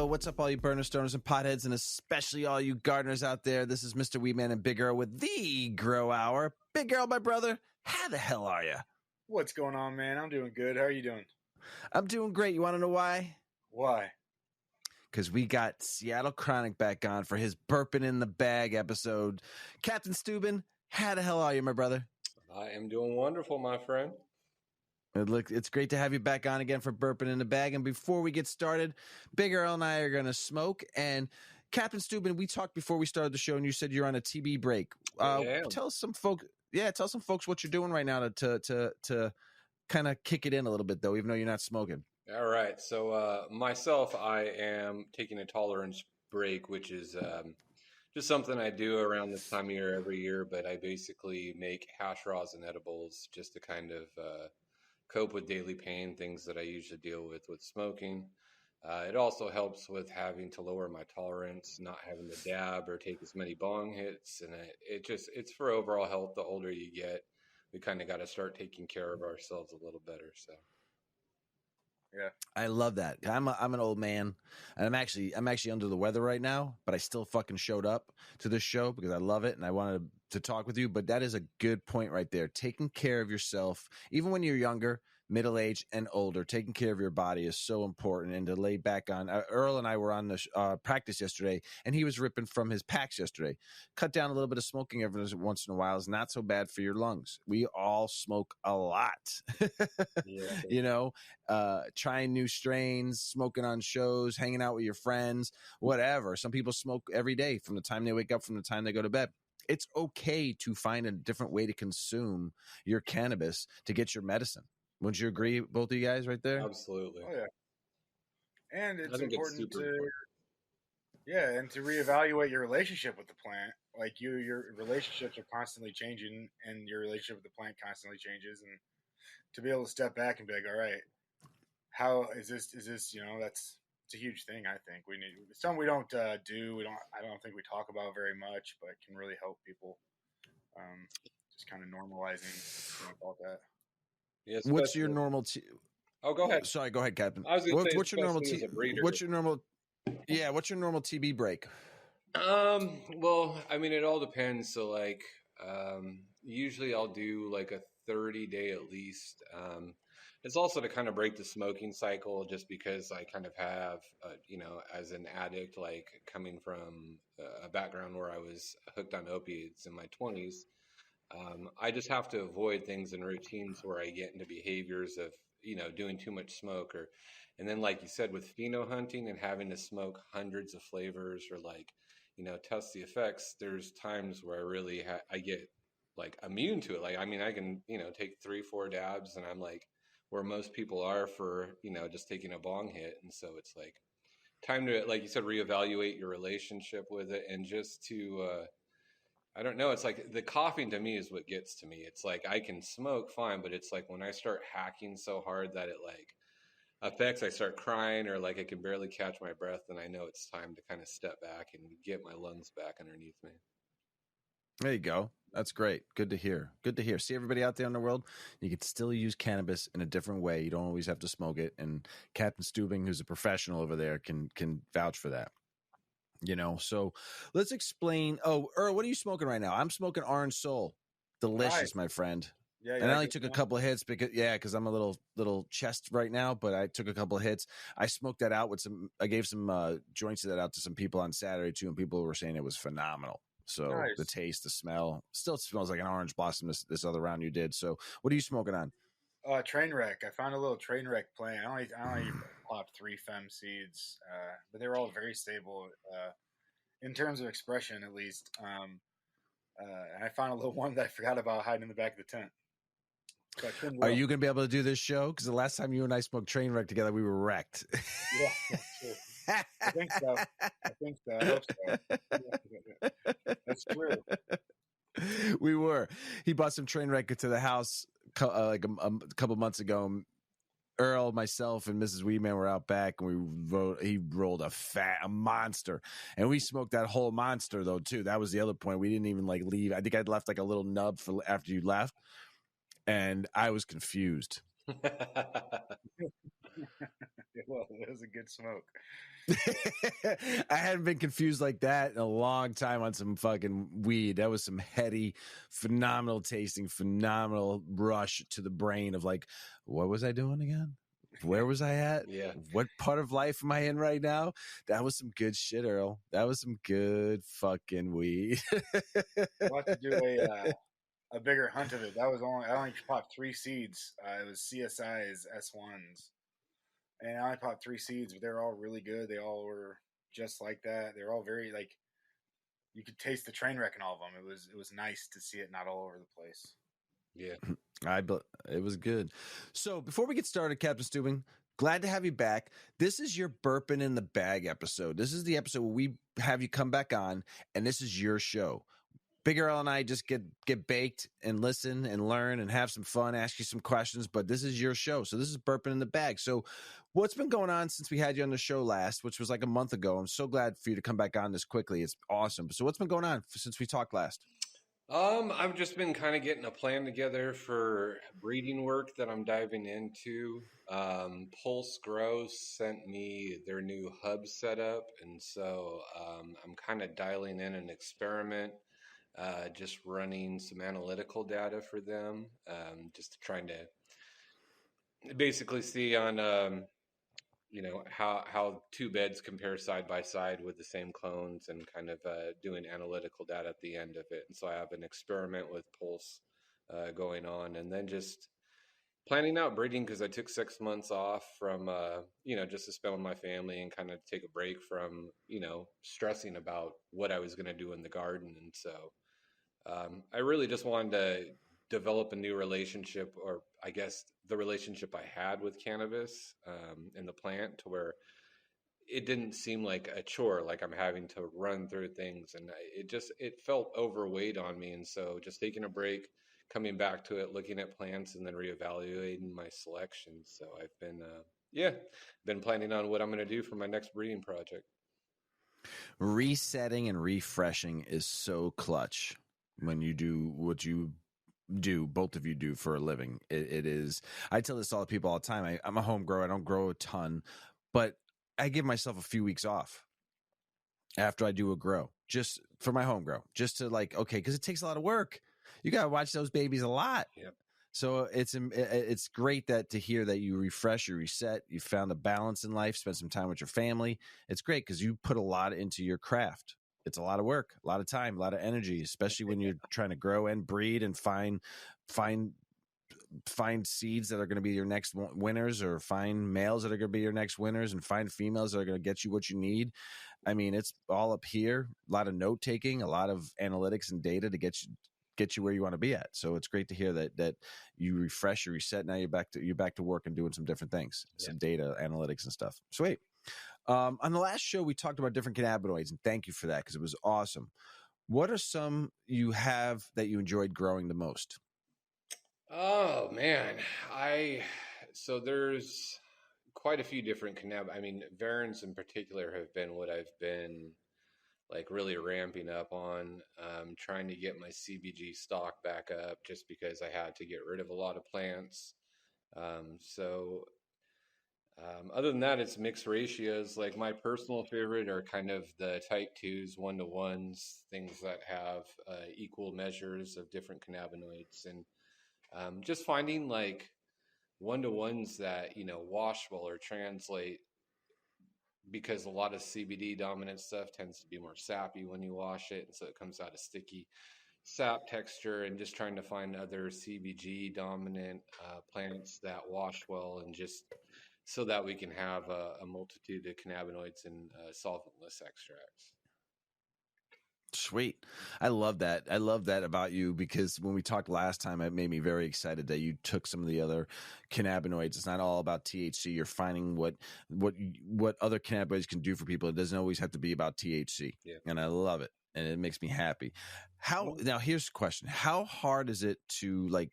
what's up, all you burner stoners and potheads, and especially all you gardeners out there? This is Mr. Weedman and Big Earl with the Grow Hour. Big Earl, my brother, how the hell are you? What's going on, man? I'm doing good. How are you doing? I'm doing great. You want to know why? Why? Because we got Seattle Chronic back on for his Burpin in the Bag episode. Captain Stubing, how the hell are you, my brother? I am doing wonderful, my friend. It's great to have you back on again for Burpin in the Bag. And before we get started, Big Earl and I are going to smoke. And Captain Stubing, we talked before we started the show, and you said you're on a TB break. Tell some folks what you're doing right now to kind of kick it in a little bit, though, even though you're not smoking. All right. So myself, I am taking a tolerance break, which is just something I do around this time of year every year. But I basically make hash rosin edibles just to kind of cope with daily pain, things that I usually deal with smoking. It also helps with having to lower my tolerance, not having to dab or take as many bong hits. And it's for overall health. The older you get, we kind of got to start taking care of ourselves a little better. So. Yeah, I love that. I'm an old man, and I'm actually under the weather right now, but I still fucking showed up to this show because I love it and I wanted to talk with you. But that is a good point right there. Taking care of yourself, even when you're younger, middle-aged, and older, taking care of your body is so important. And to lay back on, Earl and I were on the practice yesterday, and he was ripping from his packs yesterday. Cut down a little bit of smoking every once in a while is not so bad for your lungs. We all smoke a lot. Yeah. You know, trying new strains, smoking on shows, hanging out with your friends, whatever. Some people smoke every day from the time they wake up, from the time they go to bed. It's okay to find a different way to consume your cannabis to get your medicine. Wouldn't you agree, both of you guys right there? Absolutely. Oh, yeah. And it's important important. and to reevaluate your relationship with the plant. Like your relationships are constantly changing, and your relationship with the plant constantly changes. And to be able to step back and be like, all right, how is this? It's a huge thing. I think we need something we don't do. I don't think we talk about very much, but can really help people. Just kind of normalizing about that. Yeah, What's your normal? Oh, go ahead. Sorry, go ahead, Captain. I was going to say, what's your normal? as a breeder. What's your normal? Yeah, what's your normal TB break? Well, I mean, it all depends. So, like, usually I'll do like a 30-day at least. It's also to kind of break the smoking cycle, just because I kind of have, as an addict, like coming from a background where I was hooked on opiates in my 20s. I just have to avoid things and routines where I get into behaviors of, doing too much smoke and then like you said, with pheno hunting and having to smoke hundreds of flavors or like, test the effects, there's times where I really, I get like immune to it. Like, I mean, I can, take 3-4 dabs and I'm like where most people are for, just taking a bong hit. And so it's like time to, like you said, reevaluate your relationship with it and just to, I don't know. It's like the coughing to me is what gets to me. It's like I can smoke fine, but it's like when I start hacking so hard that it like affects, I start crying or like I can barely catch my breath, and I know it's time to kind of step back and get my lungs back underneath me. There you go. That's great. Good to hear. Good to hear. See, everybody out there in the world, you can still use cannabis in a different way. You don't always have to smoke it. And Captain Stubing, who's a professional over there, can vouch for that. So let's explain. Oh, Earl, what are you smoking right now? I'm smoking Orange Soul. Delicious, my friend. Yeah, and I only took a couple of hits because I'm a little chest right now, but I took a couple of hits. I smoked that out I gave some joints of that out to some people on Saturday too, and people were saying it was phenomenal. So nice. The taste, the smell, still smells like an orange blossom this other round you did. So what are you smoking on? Trainwreck. I found a little Trainwreck plant. I only popped 3 fem seeds, but they were all very stable in terms of expression, at least. And I found a little one that I forgot about hiding in the back of the tent. So are you going to be able to do this show? Because the last time you and I smoked Trainwreck together, we were wrecked. Yeah, that's true. I think so. I hope so. That's true. We were. He bought some Trainwreck to the house like a couple months ago. Earl, myself, and Mrs. Weedman were out back, and he rolled a monster, and we smoked that whole monster though too. That was the other point. We didn't even like leave. I think I'd left like a little nub for after you left, and I was confused. Well, it was a good smoke. I hadn't been confused like that in a long time on some fucking weed. That was some heady, phenomenal tasting, phenomenal rush to the brain of like, what was I doing again? Where was I at? Yeah. What part of life am I in right now? That was some good shit, Earl. That was some good fucking weed. We'll have to do a bigger hunt of it. I only popped 3 seeds. It was CSI's S1s, and I only popped 3 seeds, but they're all really good. They all were just like that. They're all very like you could taste the train wreck in all of them. It was nice to see it not all over the place. Yeah. It was good. So before we get started, Captain Stubing, glad to have you back. This is your Burpin in the Bag episode. This is the episode where we have you come back on, and this is your show. Big Earl and I just get baked and listen and learn and have some fun, ask you some questions, but this is your show. So this is Burpin in the Bag. So what's been going on since we had you on the show last, which was like a month ago? I'm so glad for you to come back on this quickly. It's awesome. So what's been going on since we talked last? I've just been kind of getting a plan together for breeding work that I'm diving into. Pulse Grow sent me their new hub setup, and so I'm kind of dialing in an experiment, just running some analytical data for them, just trying to basically see on how 2 beds compare side by side with the same clones, and kind of doing analytical data at the end of it. And so I have an experiment with Pulse going on, and then just planning out breeding, because I took 6 months off from just to spend with my family and kind of take a break from stressing about what I was going to do in the garden. And so I really just wanted to develop a new relationship, or I guess the relationship I had with cannabis and the plant, to where it didn't seem like a chore, like I'm having to run through things, and it felt overweight on me. And so just taking a break, coming back to it, looking at plants, and then reevaluating my selection. So I've been planning on what I'm going to do for my next breeding project. Resetting and refreshing is so clutch when you do what you do, both of you do, for a living. It is. I tell this to all the people all the time. I'm a home grower. I don't grow a ton, but I give myself a few weeks off after I do a grow, just for my home grow, just to because it takes a lot of work. You got to watch those babies a lot. Yep. So it's great to hear that you refresh, you reset, you found a balance in life, spend some time with your family. It's great because you put a lot into your craft. It's a lot of work, a lot of time, a lot of energy, especially when you're trying to grow and breed and find seeds that are going to be your next winners, or find males that are going to be your next winners, and find females that are going to get you what you need. I mean, it's all up here. A lot of note taking, a lot of analytics and data to get you where you want to be at. So it's great to hear that you refresh, you reset. Now you're back to work and doing some different things, some data analytics and stuff. Sweet. On the last show, we talked about different cannabinoids, and thank you for that because it was awesome. What are some you have that you enjoyed growing the most? Oh man, so there's quite a few different cannabinoids. I mean, varins in particular have been what I've been like really ramping up on, trying to get my CBG stock back up, just because I had to get rid of a lot of plants. Other than that, it's mixed ratios. Like my personal favorite are kind of the type 2s, 1-to-1s, things that have equal measures of different cannabinoids, and just finding like 1-to-1s that wash well or translate, because a lot of CBD dominant stuff tends to be more sappy when you wash it, and so it comes out a sticky sap texture. And just trying to find other CBG dominant plants that wash well, and just so that we can have a multitude of cannabinoids and solventless extracts. Sweet. I love that. I love that about you, because when we talked last time, it made me very excited that you took some of the other cannabinoids. It's not all about THC. You're finding what other cannabinoids can do for people. It doesn't always have to be about THC. Yeah. And I love it. And it makes me happy. Now here's the question. How hard is it to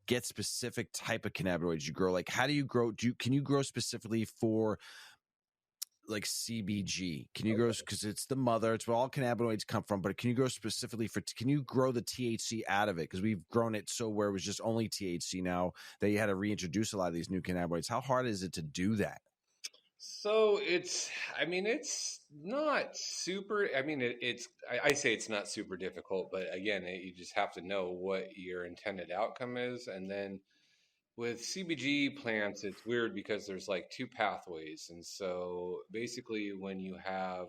get specific type of cannabinoids you grow? Like, how do you grow? Can you grow specifically for CBG? Can you grow, because it's the mother, it's where all cannabinoids come from, but can you grow specifically can you grow the THC out of it? Because we've grown it so where it was just only THC. Now that you had to reintroduce a lot of these new cannabinoids, how hard is it to do that? So it's not super. I say it's not super difficult, but again, you just have to know what your intended outcome is. And then with CBG plants, it's weird because there's like two pathways. And so basically, when you have,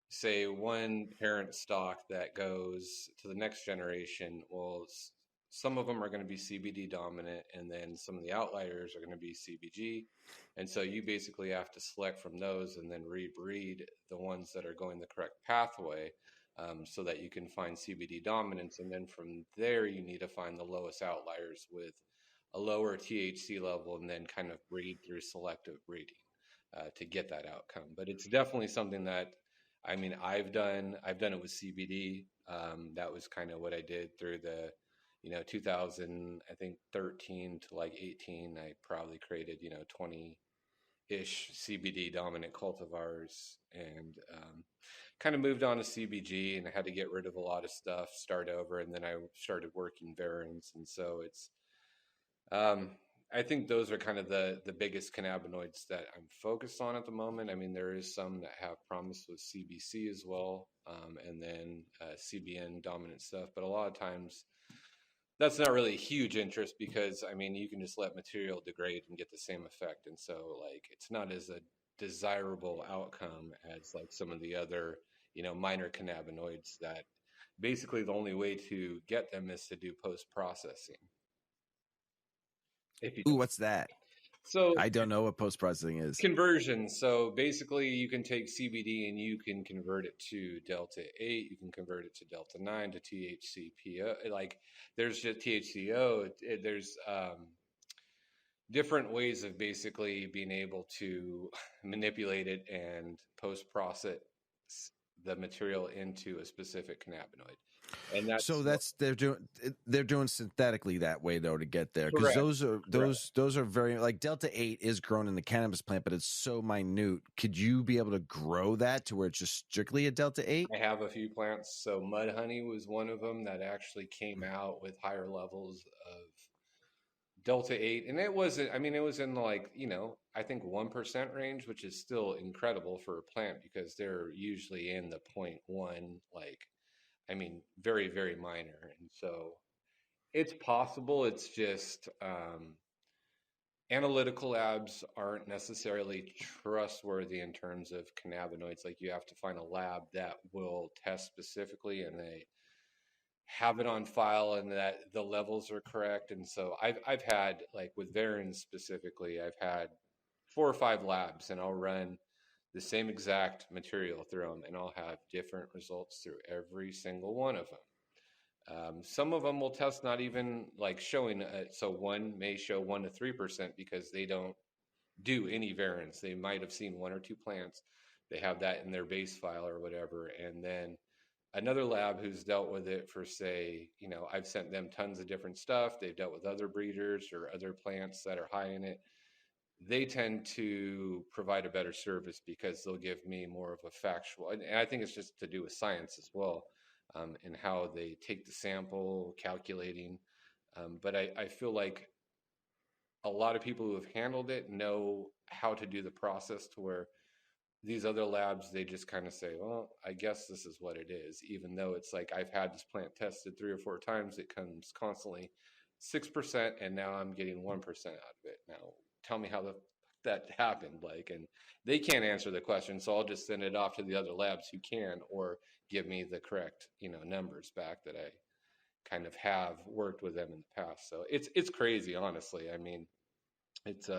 say, one parent stock that goes to the next generation, well, some of them are going to be CBD dominant, and then some of the outliers are going to be CBG. And so you basically have to select from those and then rebreed the ones that are going the correct pathway, so that you can find CBD dominance. And then from there, you need to find the lowest outliers with a lower THC level and then kind of breed through selective breeding to get that outcome. But it's definitely something that I've done it with CBD. That was kind of what I did through the 2000, I think 13 to like 18. I probably created 20-ish CBD dominant cultivars, and kind of moved on to CBG, and I had to get rid of a lot of stuff, start over, and then I started working variants. And so it's um, I think those are kind of the biggest cannabinoids that I'm focused on at the moment. I mean, there is some that have promise with CBC as well, and then CBN dominant stuff. But a lot of times, that's not really a huge interest because I mean, you can just let material degrade and get the same effect, and so like it's not as a desirable outcome as like some of the other minor cannabinoids that basically the only way to get them is to do post processing. If you Ooh, what's that? So I don't know what post processing is. conversion. So basically, you can take CBD and you can convert it to Delta 8. You can convert it to Delta 9 to THCPO. Like there's just THCO. There's different ways of basically being able to manipulate it and post process the material into a specific cannabinoid. And that's they're doing synthetically that way though to get there, because correct. those are very, like, Delta 8 is grown in the cannabis plant, but it's so minute. Could you be able to grow that to where it's just strictly a Delta 8? I have a few plants. So mud honey was one of them that actually came out with higher levels of Delta 8. And it wasn't, I mean, it was in like, I think 1% range, which is still incredible for a plant because they're usually in the 0.1, like, I mean, very, very minor. And so it's possible. It's just analytical labs aren't necessarily trustworthy in terms of cannabinoids. Like you have to find a lab that will test specifically and they have it on file and that the levels are correct. And so I've had, like with Varins specifically, I've had 4 or 5 labs, and I'll run the same exact material through them and I'll have different results through every single one of them. Some of them will test not even like showing, so one may show 1 to 3% because they don't do any variants. They might have seen 1 or 2 plants. They have that in their base file or whatever. And then another lab who's dealt with it for, say, I've sent them tons of different stuff. They've dealt with other breeders or other plants that are high in it. They tend to provide a better service because they'll give me more of a factual, and I think it's just to do with science as well, and how they take the sample, calculating. But I feel like a lot of people who have handled it know how to do the process to where these other labs, they just kind of say, well, I guess this is what it is, even though it's like I've had this plant tested 3 or 4 times. It comes constantly 6%, and now I'm getting 1% out of it. Now, tell me how that happened. Like, and they can't answer the question, so I'll just send it off to the other labs who can, or give me the correct, numbers back that I kind of have worked with them in the past. So it's crazy, honestly. I mean, it's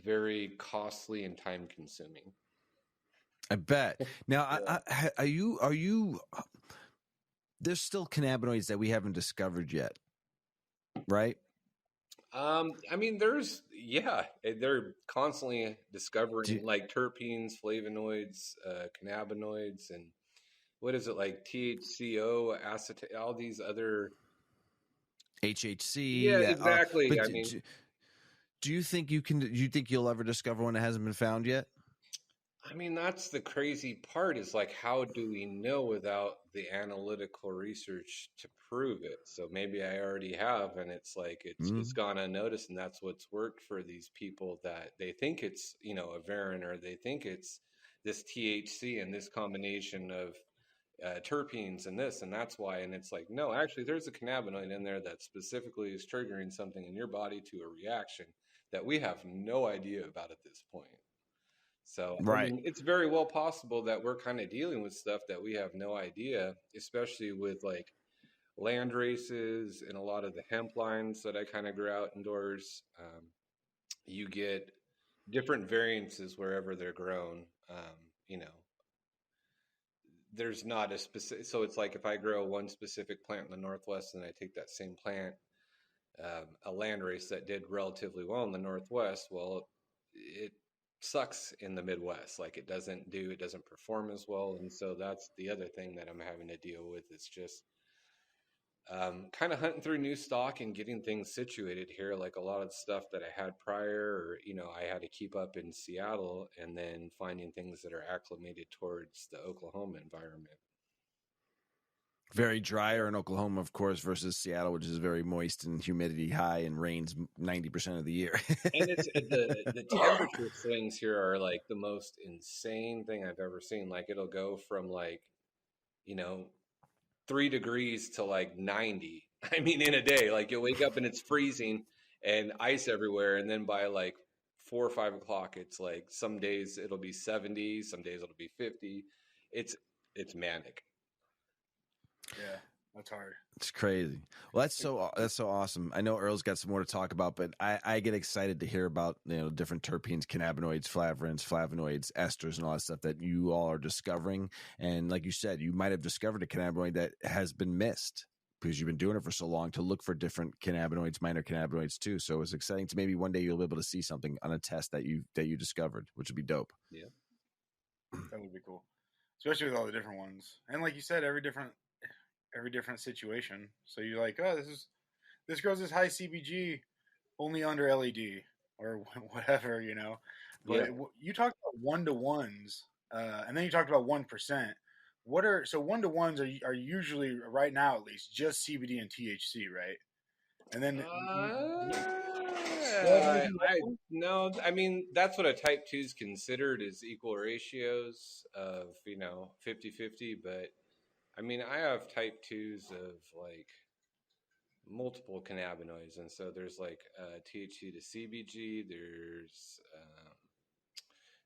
very costly and time consuming. I bet. Now, yeah. Are you? There's still cannabinoids that we haven't discovered yet, right? I mean, they're constantly discovering like terpenes, flavonoids, cannabinoids, and what is it, like THCO, acetate, all these other HHC. Yeah, exactly. I mean, do you think you can? Do you think you'll ever discover one that hasn't been found yet? I mean, that's the crazy part is like, how do we know without the analytical research to prove it? So maybe I already have, and it's like it's Mm. gone unnoticed, and that's what's worked for these people that they think it's, you know, a Varin, or they think it's this THC and this combination of terpenes and this, and that's why. And it's like, no, actually, there's a cannabinoid in there that specifically is triggering something in your body to a reaction that we have no idea about at this point. So, I Right. mean, it's very well possible that we're kind of dealing with stuff that we have no idea, especially with like land races and a lot of the hemp lines that I kind of grew out indoors. You get different variances wherever they're grown. You know, there's not a specific, so it's like if I grow one specific plant in the Northwest and I take that same plant, a land race that did relatively well in the Northwest, well, it sucks in the Midwest. Like it doesn't perform as well. And so that's the other thing that I'm having to deal with. It's just kind of hunting through new stock and getting things situated here. Like a lot of the stuff that I had prior, or, you know, I had to keep up in Seattle, and then finding things that are acclimated towards the Oklahoma environment. Very drier in Oklahoma, of course, versus Seattle, which is very moist and humidity high and rains 90% of the year. And it's the temperature swings here are like the most insane thing I've ever seen. Like it'll go from like, you know, 3 degrees to like 90. I mean, in a day, like you'll wake up and it's freezing and ice everywhere, and then by like 4 or 5 o'clock, it's like some days it'll be 70, some days it'll be 50. It's manic. Yeah, that's hard. It's crazy. Well, that's so awesome. I know Earl's got some more to talk about, but I get excited to hear about, you know, different terpenes, cannabinoids, flavorants, flavonoids, esters, and all that stuff that you all are discovering. And like you said, you might have discovered a cannabinoid that has been missed because you've been doing it for so long to look for different cannabinoids, minor cannabinoids too. So it's exciting to maybe one day you'll be able to see something on a test that you discovered, which would be dope. Yeah. That would be cool, especially with all the different ones. And like you said, every different situation. So you're like, oh, this grows this high CBG only under LED or whatever, you know. But Yeah. you talked about 1-to-1s, and then you talked about 1%. So 1-to-1s are usually, right now at least, just CBD and THC, right? And then I no, I mean that's what a type 2 is considered, is equal ratios of, you know, 50-50. But I mean, I have type 2s of like multiple cannabinoids, and so there's like THC to CBG, there's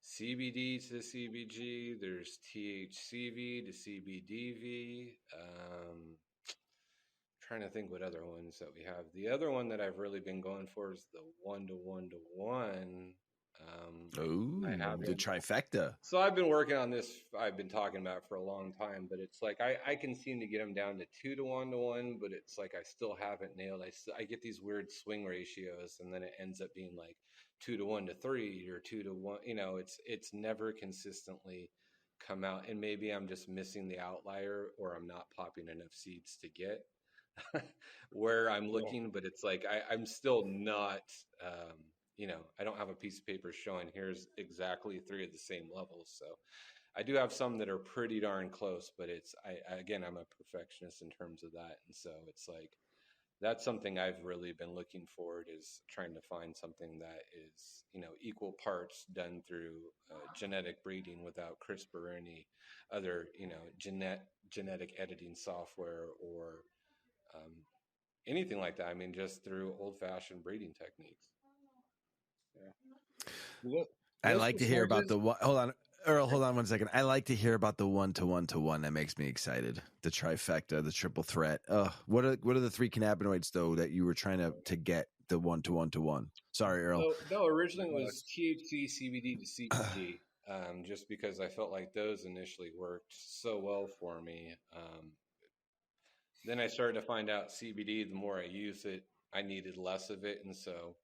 CBD to CBG, there's THCV to CBDV. Trying to think what other ones that we have. The other one that I've really been going for is the 1-to-1-to-1. I Oh, the haven't. trifecta. So I've been working on this. I've been talking about it for a long time, but it's like I can seem to get them down to 2-to-1-to-1, but it's like I still haven't nailed. I get these weird swing ratios, and then it ends up being like 2-to-1-to-3 or 2-to-1. You know, it's never consistently come out, and maybe I'm just missing the outlier, or I'm not popping enough seeds to get where I'm looking. But it's like I'm still not. You know, I don't have a piece of paper showing here's exactly 3 of the same levels. So I do have some that are pretty darn close, but again, I'm a perfectionist in terms of that. And so it's like, that's something I've really been looking forward, is trying to find something that is, you know, equal parts done through genetic breeding without CRISPR or any other, you know, genetic editing software, or um, anything like that. I mean, just through old fashioned breeding techniques. Yeah. I like to hear about the one. Hold on, Earl. Hold on 1 second. I like to hear about the 1-to-1-to-1. That makes me excited. The trifecta, the triple threat. What are the 3 cannabinoids though that you were trying to get the 1-to-1-to-1? Sorry, Earl. So, no, originally it was THC, CBD to CBG, just because I felt like those initially worked so well for me. Then I started to find out CBD, the more I used it, I needed less of it. And so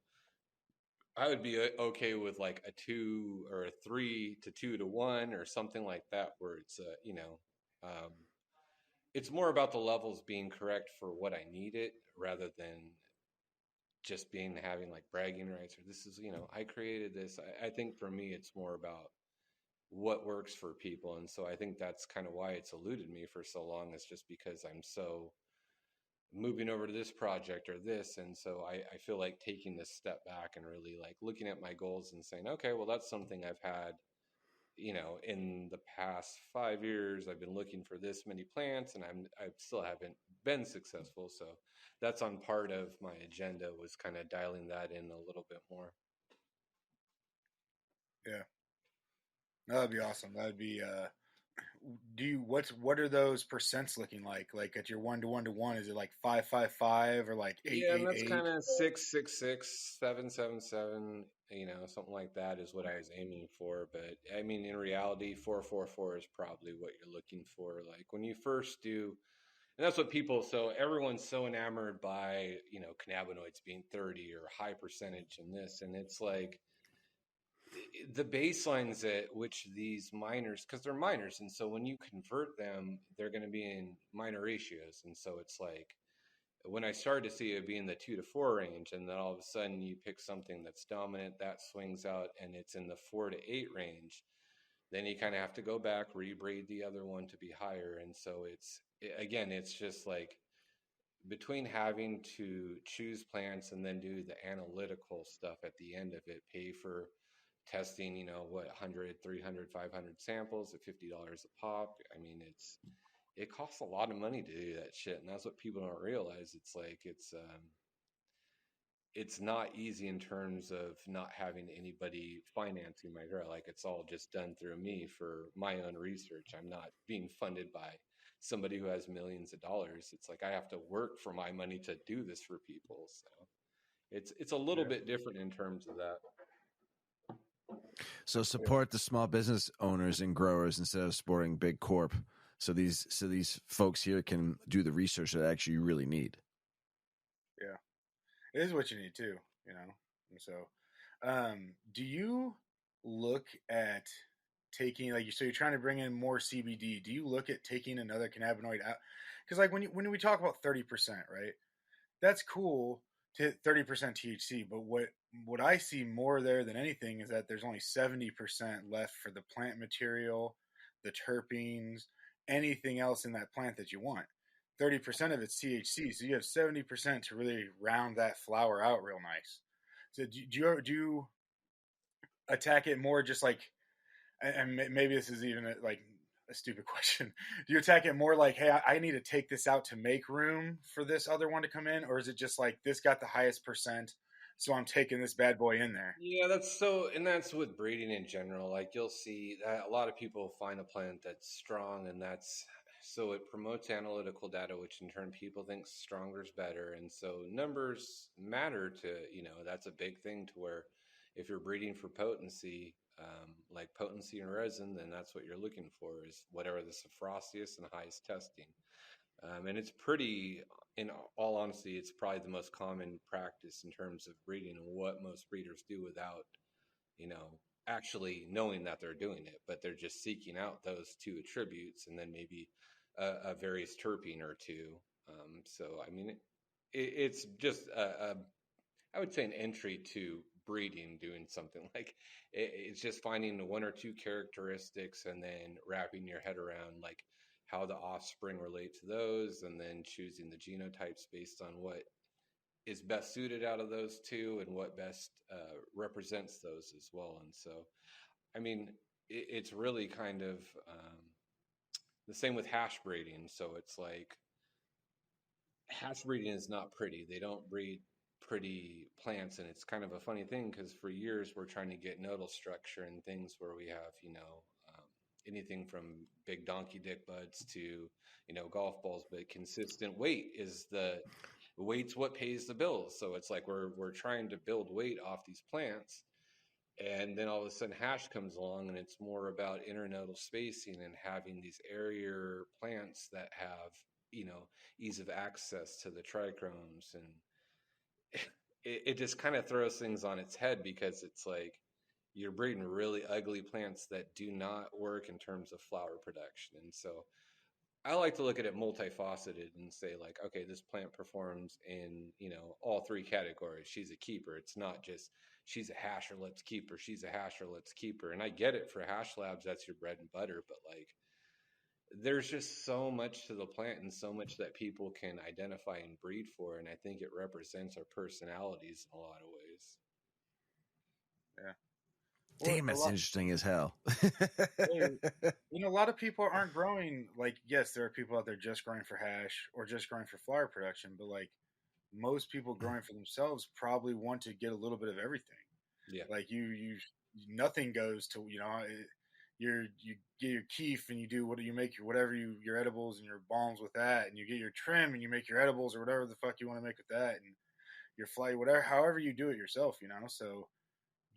I would be okay with like a 2 or a 3 to 2-to-1 or something like that, where it's, you know, um, it's more about the levels being correct for what I need it, rather than just having like bragging rights, or this is, you know, I created this. I think for me, it's more about what works for people. And so I think that's kind of why it's eluded me for so long, is just because I'm so moving over to this project or this. And so I feel like taking this step back and really like looking at my goals and saying, okay, well, that's something I've had, in the past 5 years. I've been looking for this many plants, and I still haven't been successful. So that's on part of my agenda, was kind of dialing that in a little bit more. Yeah, that'd be awesome. That'd be. What are those percents looking like? Like at your 1-to-1-to-1, is it like 5-5-5 or like eight Yeah, and eight that's eight? kind of 6-6-6, 7-7-7, something like that is what I was aiming for. But I mean, in reality, 4-4-4 is probably what you're looking for. Like when you first do, and that's what people, so everyone's so enamored by, cannabinoids being 30 or high percentage in this. And it's like the baselines at which these minors, because they're minors. And so when you convert them, they're going to be in minor ratios. And so it's like, when I started to see it be in the 2-to-4 range, and then all of a sudden you pick something that's dominant, that swings out and it's in the 4-to-8 range, then you kind of have to go back, rebreed the other one to be higher. And so again, it's just like between having to choose plants and then do the analytical stuff at the end of it, pay for testing, 100, 300, 500 samples at $50 a pop. I mean, it costs a lot of money to do that shit, and that's what people don't realize. It's like it's not easy in terms of not having anybody financing my grow. Like it's all just done through me for my own research. I'm not being funded by somebody who has millions of dollars. It's like I have to work for my money to do this for people. So it's a little bit different in terms of that. So support the small business owners and growers instead of supporting big corp. So these folks here can do the research that actually you really need. Yeah, it is what you need too. And so, do you look at taking so you're trying to bring in more CBD? Do you look at taking another cannabinoid out? Because like when we talk about 30%, right? That's cool to hit 30% THC, but what I see more there than anything is that there's only 70% left for the plant material, the terpenes, anything else in that plant that you want. 30% of it's THC, so you have 70% to really round that flower out real nice. So do you attack it more just like, and maybe this is even like a stupid question. Do you attack it more like, hey, I need to take this out to make room for this other one to come in? Or is it just like, this got the highest percent, so I'm taking this bad boy in there? Yeah, and that's with breeding in general. Like you'll see that a lot of people find a plant that's strong, and so it promotes analytical data, which in turn people think stronger is better. And so numbers matter that's a big thing, to where if you're breeding for potency, like potency in resin, then that's what you're looking for, is whatever the frostiest and highest testing. And it's pretty, in all honesty, it's probably the most common practice in terms of breeding, and what most breeders do without, actually knowing that they're doing it, but they're just seeking out those two attributes, and then maybe a various terpene or two. So, I mean, it's just I would say an entry to breeding, doing something like it's just finding the one or two characteristics and then wrapping your head around like how the offspring relate to those, and then choosing the genotypes based on what is best suited out of those two and what best represents those as well. And so, I mean, it's really kind of the same with hash breeding. So it's like hash breeding is not pretty. They don't breed pretty plants, and it's kind of a funny thing because for years we're trying to get nodal structure and things where we have anything from big donkey dick buds to golf balls, but consistent weight is the weight's what pays the bills. So it's like we're trying to build weight off these plants, and then all of a sudden hash comes along, and it's more about internodal spacing and having these airier plants that have ease of access to the trichromes. And it just kind of throws things on its head, because it's like you're breeding really ugly plants that do not work in terms of flower production. And so I like to look at it multifaceted and say like, okay, this plant performs in, all three categories. She's a keeper. It's not just she's a hasher, let's keep her. She's a hasher, let's keep her. And I get it, for hash labs, that's your bread and butter, but like there's just so much to the plant and so much that people can identify and breed for. And I think it represents our personalities in a lot of ways. Yeah. Damn, that's interesting as hell. A lot of people aren't growing, like, yes, there are people out there just growing for hash or just growing for flower production, but like most people growing for themselves probably want to get a little bit of everything. Yeah. Like nothing goes to, you get your keef and you do what you make your edibles and your balms with that, and you get your trim and you make your edibles or whatever the fuck you want to make with that, and your fly, whatever, however you do it yourself, so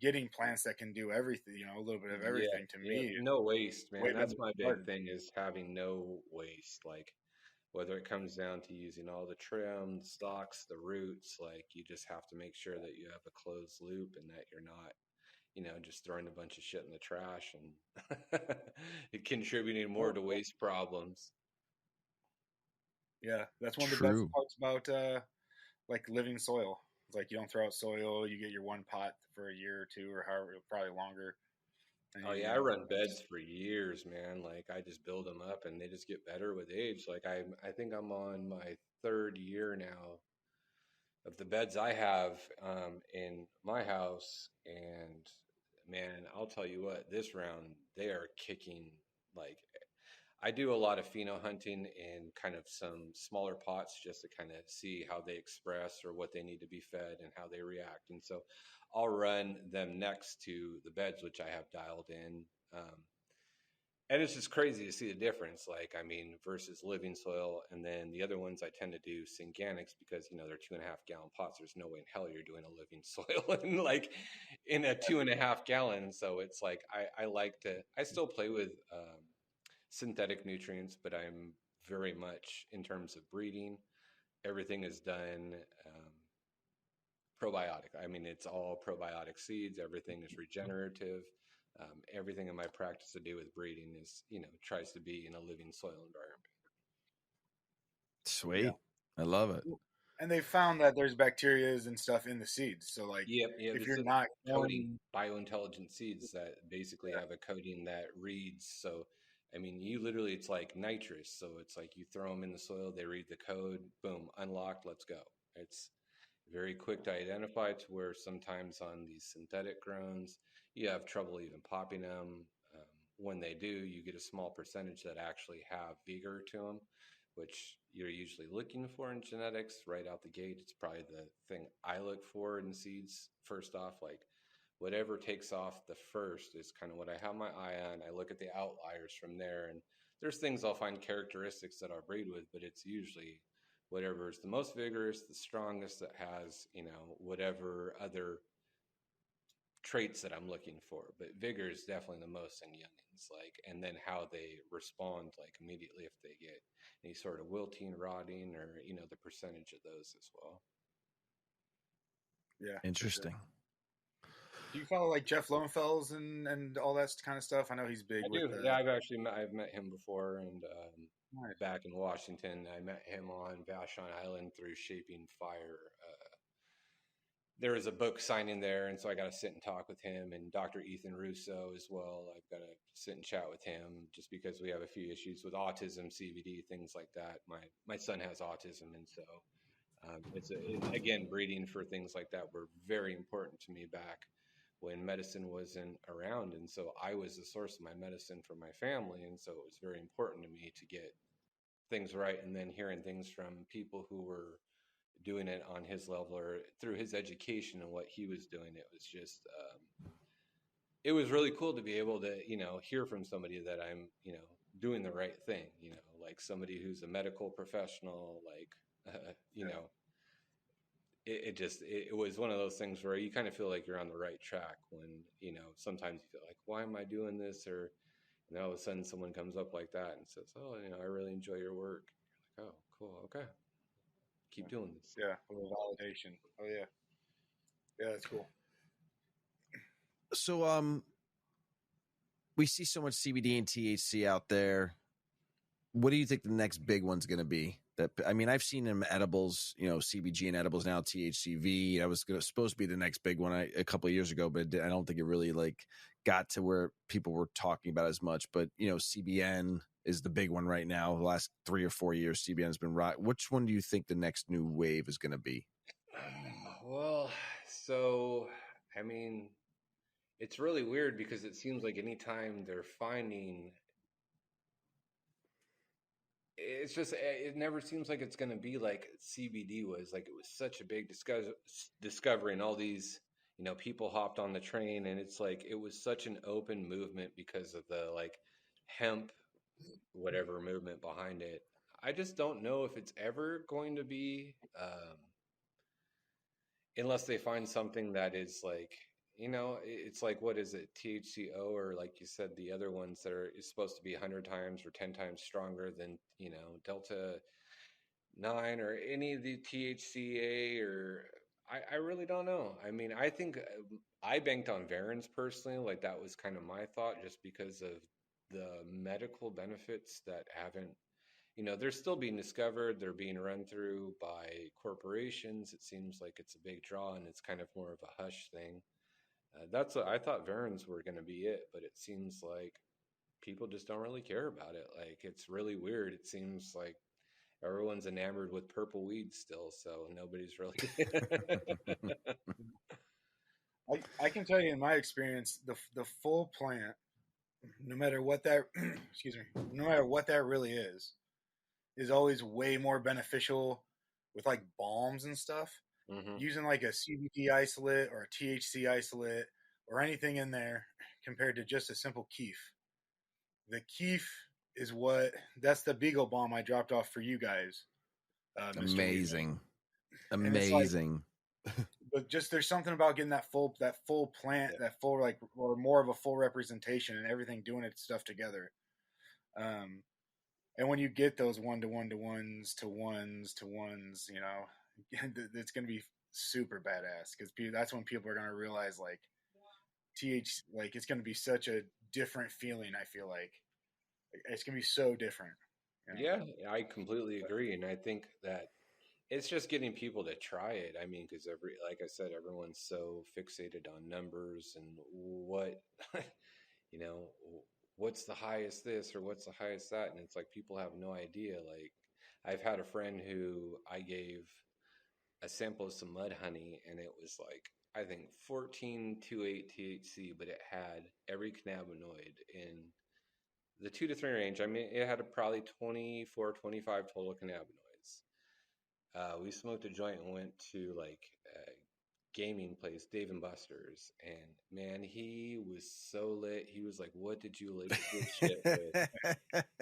getting plants that can do everything, a little bit of everything, to me, no waste, man. That's my big hard. thing, is having no waste. Like, whether it comes down to using all the trim, the stalks, the roots, like you just have to make sure that you have a closed loop and that you're not, just throwing a bunch of shit in the trash and contributing more to waste problems. Yeah, that's one of the best parts about like living soil. It's like you don't throw out soil, you get your one pot for a year or two or however, probably longer. Oh yeah, I run beds for years, man. Like I just build them up and they just get better with age. Like I think I'm on my 3rd year now of the beds I have in my house, and man, I'll tell you what, this round they are kicking. Like, I do a lot of pheno hunting in kind of some smaller pots just to kind of see how they express or what they need to be fed and how they react. And so I'll run them next to the beds, which I have dialed in. And it's just crazy to see the difference, like, I mean, versus living soil. And then the other ones I tend to do synganics because, they're 2.5 gallon pots. There's no way in hell you're doing a living soil in like in a 2.5 gallon. So it's like, I still play with synthetic nutrients, but I'm very much, in terms of breeding, everything is done probiotic. I mean, it's all probiotic seeds. Everything is regenerative. Everything in my practice to do with breeding is, tries to be in a living soil environment. Sweet. Yeah. I love it. And they found that there's bacterias and stuff in the seeds. So like, if you're not coating, biointelligent seeds that basically have a coating that reads. So, I mean, you literally, it's like nitrous. So it's like you throw them in the soil, they read the code, boom, unlocked, let's go. It's very quick to identify, to where sometimes on these synthetic grows, you have trouble even popping them. When they do, you get a small percentage that actually have vigor to them, which you're usually looking for in genetics right out the gate. It's probably the thing I look for in seeds. First off, like whatever takes off the first is kind of what I have my eye on. I look at the outliers from there, and there's things I'll find characteristics that I'll breed with, but it's usually whatever is the most vigorous, the strongest, that has, whatever other traits that I'm looking for. But vigor is definitely the most in youngins, like, and then how they respond, like immediately if they get any sort of wilting, rotting, or the percentage of those as well. Yeah, interesting. Sure. Do you follow like Jeff Lowenfels and all that kind of stuff? I know he's big. Yeah, I've met him before, and nice. Back in Washington, I met him on Vashon Island through Shaping Fire. There was a book signing there, and so I got to sit and talk with him, and Dr. Ethan Russo as well. I've got to sit and chat with him just because we have a few issues with autism, CBD, things like that. My son has autism, and so again, breeding for things like that were very important to me back when medicine wasn't around, and so I was the source of my medicine for my family, and so it was very important to me to get things right. And then hearing things from people who were doing it on his level or through his education and what he was doing, it was just it was really cool to be able to hear from somebody that I'm doing the right thing, like somebody who's a medical professional, like it was one of those things where you kind of feel like you're on the right track when sometimes you feel like, why am I doing this? Or all of a sudden someone comes up like that and says, oh, I really enjoy your work. You're like, oh, cool, okay, keep doing this. Yeah, a little validation. Oh yeah, that's cool. So we see so much CBD and THC out there. what do you think the next big one's going to be? That, I mean, I've seen them edibles, CBG and edibles now, THCV. That was supposed to be the next big one a couple of years ago, but I don't think it really got to where people were talking about as much. But CBN is the big one right now. The last 3 or 4 years, CBN has been right. Which one do you think the next new wave is going to be? Well, so I mean, it's really weird because it seems like anytime they're finding, it's just it never seems like it's going to be like CBD was. Like it was such a big discovery, and all these people hopped on the train, and it's like it was such an open movement because of the like hemp whatever movement behind it. I just don't know if it's ever going to be. Unless they find something that is like it's like, what is it, THCO, or like you said, the other ones that is supposed to be 100 times or 10 times stronger than Delta 9 or any of the THCA, or I really don't know. I mean, I think I banked on Varens personally. Like that was kind of my thought, just because of the medical benefits that haven't, they're still being discovered. They're being run through by corporations. It seems like it's a big draw, and it's kind of more of a hush thing. I thought Varens were going to be it, but it seems like people just don't really care about it. Like it's really weird. It seems like everyone's enamored with purple weed still, so nobody's really. I can tell you in my experience, the full plant, no matter what that excuse me, no matter what that really is always way more beneficial with like balms and stuff. Mm-hmm. Using like a CBD isolate or a THC isolate or anything in there compared to just a simple keef. The keef is that's the Beagle Balm I dropped off for you guys. Amazing. Weedman. Amazing. But just there's something about getting that full plant, that full or more of a full representation and everything doing its stuff together. And when you get those 1-to-1-to-1s to ones, it's going to be super badass, because that's when people are going to realize like it's going to be such a different feeling. I feel like it's going to be so different. Yeah, I completely agree, and I think that it's just getting people to try it. I mean, because like I said, everyone's so fixated on numbers and what, you know, what's the highest this or what's the highest that, and it's like people have no idea. Like, I've had a friend who I gave a sample of some mud honey, and it was like, I think 14.28 THC, but it had every cannabinoid in the 2 to 3 range. I mean, it had probably 24, 25 total cannabinoids. We smoked a joint and went to like a gaming place, Dave and Buster's, and man, he was so lit. He was like, "What did you lace this shit with?"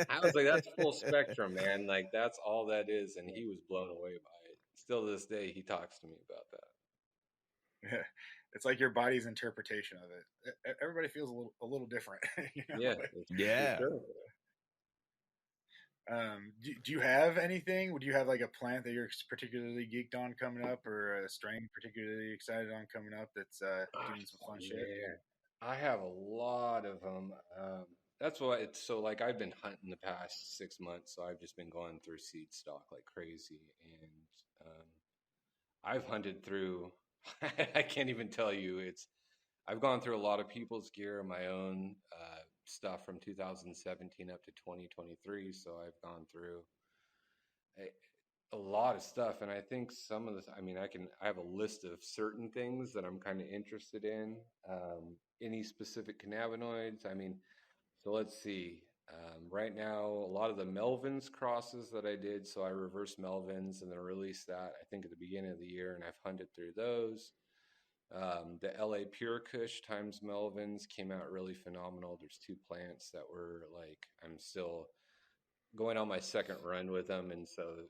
I was like, "That's full spectrum, man. Like that's all that is." And he was blown away by it. Still to this day, he talks to me about that. Yeah. It's like your body's interpretation of it. Everybody feels a little different. Yeah, yeah. Sure. Do you have anything? Would you have like a plant that you're particularly geeked on coming up, or a strain particularly excited on coming up that's doing some fun shit? I have a lot of them. That's why it's so like I've been hunting the past 6 months, so I've just been going through seed stock like crazy, and I've hunted through. I can't even tell you. I've gone through a lot of people's gear, my own stuff from 2017 up to 2023. So I've gone through a lot of stuff, and I think some of this. I mean, I have a list of certain things that I'm kind of interested in. Any specific cannabinoids? I mean, so let's see. Right now, a lot of the Melvins crosses that I did, so I reversed Melvins and then released that, I think, at the beginning of the year, and I've hunted through those. The LA Pure Kush times Melvins came out really phenomenal. There's 2 plants that were like, I'm still going on my second run with them, and so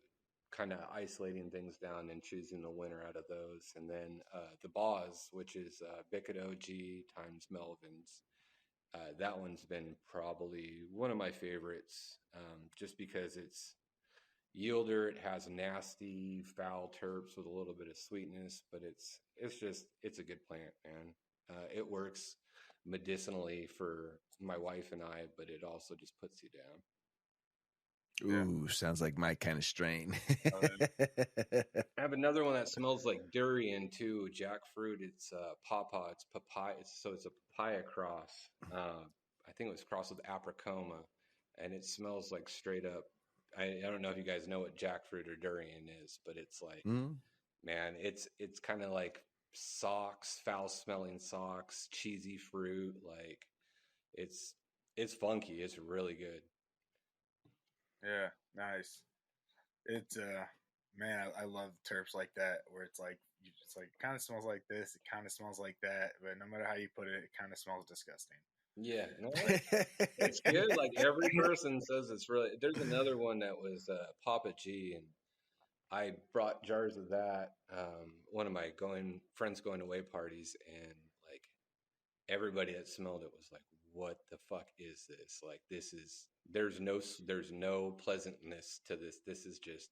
kind of isolating things down and choosing the winner out of those. And then the Boz, which is Bicket OG times Melvins. That one's been probably one of my favorites, just because it's yielder. It has nasty, foul terps with a little bit of sweetness, but it's a good plant, man. It works medicinally for my wife and I, but it also just puts you down. Yeah. Ooh, sounds like my kind of strain. I have another one that smells like durian too, jackfruit. It's pawpaw. It's papaya. It's a papaya cross. I think it was crossed with apricoma, and it smells like straight up. I don't know if you guys know what jackfruit or durian is, but it's like, Mm. man, it's kind of like socks, foul smelling socks, cheesy fruit. Like it's it's funky. It's really good. Yeah. Nice. It's man, I love terps like that where it's like you just like kind of smells like this, it kind of smells like that, but no matter how you put it, it kind of smells disgusting. Yeah, no, it's good. Like every person says it's really. There's another one that was Papa G, and I brought jars of that. One of my friends going away parties, and like everybody that smelled it was like, "What the fuck is this? Like this is there's no pleasantness to this. This is just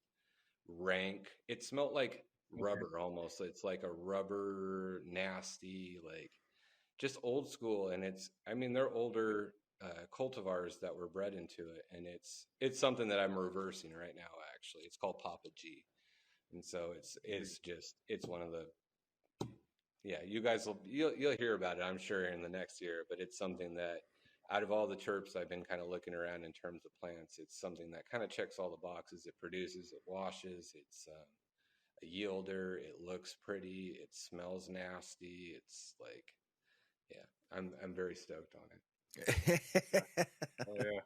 rank. It smelled like rubber almost. It's like a rubber nasty like." Just old school, and I mean they're older cultivars that were bred into it, and it's something that I'm reversing right now. Actually, it's called Papa G, and so it's one of the, yeah, you guys you'll hear about it, I'm sure, in the next year. But it's something that out of all the terps I've been kind of looking around in terms of plants, it's something that kind of checks all the boxes. It produces, it washes, it's a yielder, it looks pretty, it smells nasty, it's like, yeah, I'm very stoked on it. Oh yeah.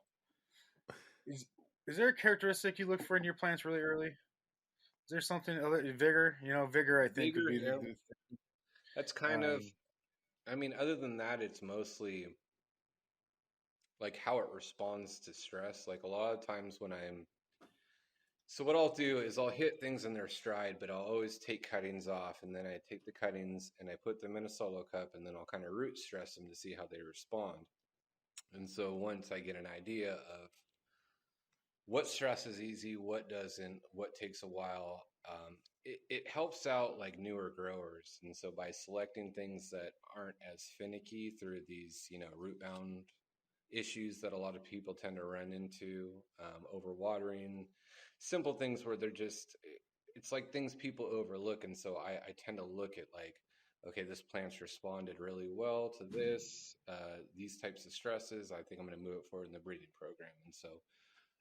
Is there a characteristic you look for in your plants really early? Is there something vigor? You know, vigor I think would Vigor, be yeah, the that's kind of. I mean, other than that, it's mostly like how it responds to stress. Like a lot of times when so what I'll do is I'll hit things in their stride, but I'll always take cuttings off, and then I take the cuttings and I put them in a solo cup, and then I'll kind of root stress them to see how they respond. And so once I get an idea of what stress is easy, what doesn't, what takes a while. It helps out like newer growers. And so by selecting things that aren't as finicky through these, root bound issues that a lot of people tend to run into, overwatering, simple things where it's like things people overlook. And so I tend to look at like, okay, this plant's responded really well to these types of stresses. I think I'm going to move it forward in the breeding program. And so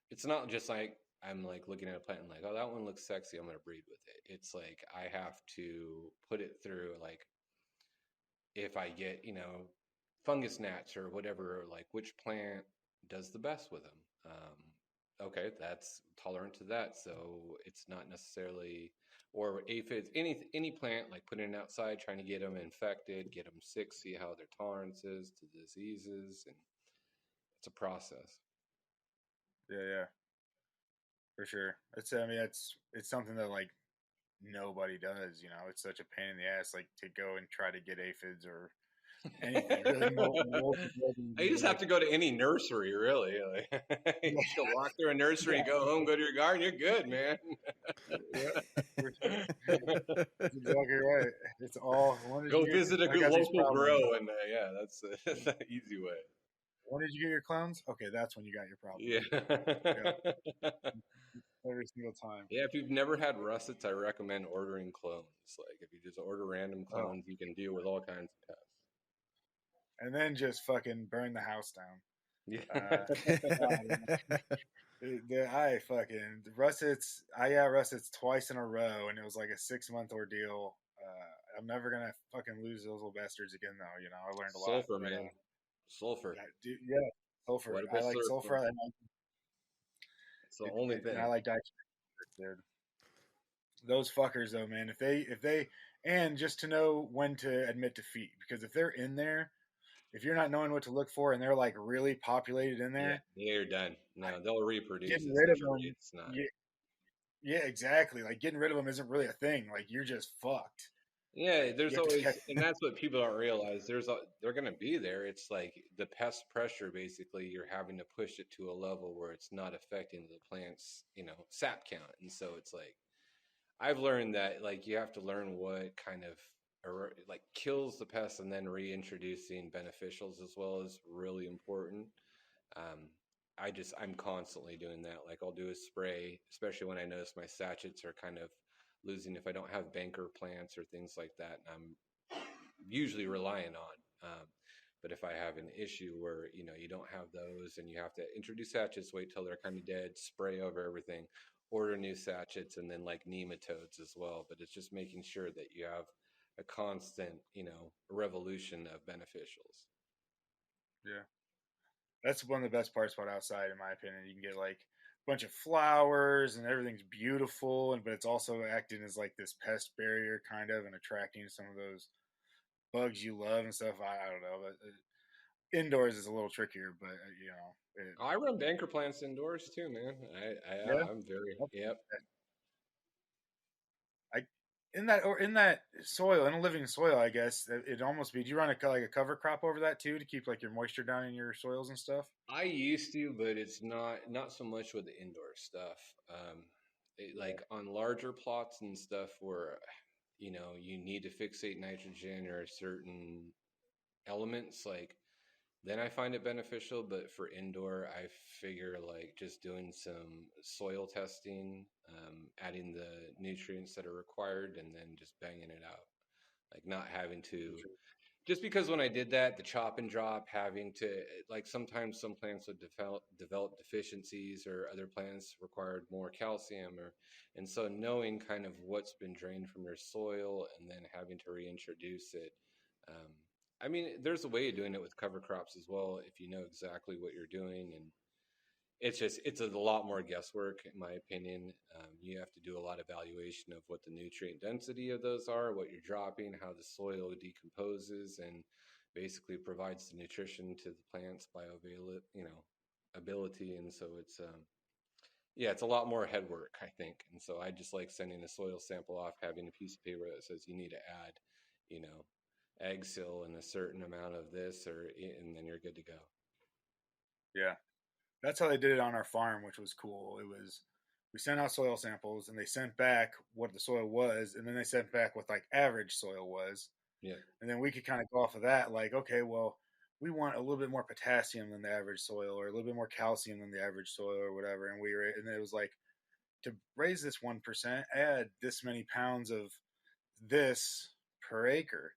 it's not just like I'm like looking at a plant and like, oh, that one looks sexy, I'm gonna breed with it. It's like I have to put it through like if I get, fungus gnats or whatever, like which plant does the best with them. Okay, that's tolerant to that, so it's not necessarily or aphids, any plant like putting it outside, trying to get them infected, get them sick, see how their tolerance is to diseases, and it's a process. yeah, for sure. It's something that like nobody does. You know, it's such a pain in the ass like to go and try to get aphids or anything really. You just have to go to any nursery, really. Like, you just go walk through a nursery, go home, go to your garden. You're good, man. Yeah, for sure. That's exactly right. It's all. Go visit a I good got these local problems. grow, and yeah, that's the easy way. When did you get your clones? Okay, that's when you got your problem. Yeah. Yeah, every single time. Yeah, if you've never had russets, I recommend ordering clones. Like, if you just order random Oh, clones, you can deal with all kinds of pests. and then just fucking burn the house down. Yeah. I fucking russets. I got russets twice in a row, and it was like a 6 month ordeal. I'm never gonna fucking lose those little bastards again, though. You know, I learned a lot. Sulfur, But, man. Sulfur. yeah, sulfur. Quite a I bit like sulfur. sulfur. It's the only And I thing. like dicync, dude. Those fuckers, though, man. If they, and just to know when to admit defeat, because if they're in there, if you're not knowing what to look for, and they're like really populated in Yeah, there, you're done. No, they'll reproduce. getting rid of Essentially, them. it's not. Yeah, yeah, exactly. Like getting rid of them isn't really a thing. Like you're just fucked. Yeah, Like you there's have to catch. always, and that's what people don't realize. They're going to be there. It's like the pest pressure. Basically, you're having to push it to a level where it's not affecting the plant's, sap count. And so it's like I've learned that like you have to learn what kind of like kills the pest, and then reintroducing beneficials as well is really important. Um, I'm constantly doing that. Like I'll do a spray, especially when I notice my sachets are kind of losing if I don't have banker plants or things like that. And I'm usually relying on. But if I have an issue where you don't have those and you have to introduce sachets, wait till they're kind of dead, spray over everything, order new sachets, and then like nematodes as well. But it's just making sure that you have a constant, revolution of beneficials. Yeah. That's one of the best parts about outside, in my opinion. You can get like a bunch of flowers and everything's beautiful, but it's also acting as like this pest barrier kind of and attracting some of those bugs you love and stuff. I don't know, but indoors is a little trickier, but I run banker plants indoors too, man. yeah. I'm very, yep. I in that soil, in a living soil, I guess it'd almost be. Do you run like a cover crop over that too to keep like your moisture down in your soils and stuff? I used to, but it's not so much with the indoor stuff. Like on larger plots and stuff where you need to fixate nitrogen or certain elements, like then I find it beneficial. But for indoor, I figure like just doing some soil testing, adding the nutrients that are required, and then just banging it out. Like not having to, just because when I did that, the chop and drop, having to, like sometimes some plants would develop deficiencies, or other plants required more calcium, and so knowing kind of what's been drained from your soil and then having to reintroduce it. Um, I mean, there's a way of doing it with cover crops as well if you know exactly what you're doing, and it's a lot more guesswork in my opinion. You have to do a lot of evaluation of what the nutrient density of those are, what you're dropping, how the soil decomposes and basically provides the nutrition to the plant's ability. And so it's a lot more head work, I think. And so I just like sending a soil sample off, having a piece of paper that says you need to add you know egg seal and a certain amount of this, and then you're good to go. Yeah. That's how they did it on our farm, which was cool. It was we sent out soil samples and they sent back what the soil was, and then they sent back what like average soil was, Yeah. and then we could kind of go off of that. Like, okay, well, we want a little bit more potassium than the average soil, or a little bit more calcium than the average soil, or whatever. And it was like to raise this 1%, add this many pounds of this per acre.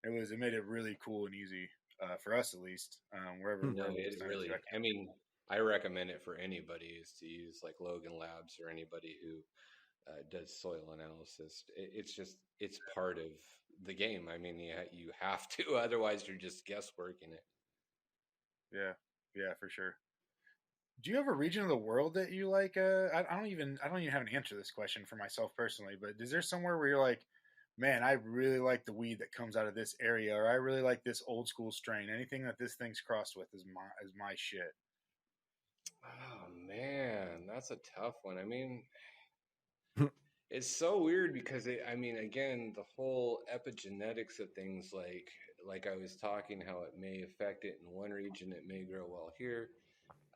It made it really cool and easy for us at least. Wherever No, we it decided to. really, I mean, I recommend it for anybody is to use like Logan Labs or anybody who does soil analysis. It's part of the game. I mean, you have to, otherwise you're just guessworking it. Yeah, yeah, for sure. Do you have a region of the world that you like? I don't even have an answer to this question for myself personally, but is there somewhere where you're like, man, I really like the weed that comes out of this area, or I really like this old school strain. Anything that this thing's crossed with is my shit. Oh man, that's a tough one. I mean, it's so weird because I mean, again, the whole epigenetics of things, like I was talking, how it may affect it in one region, it may grow well here.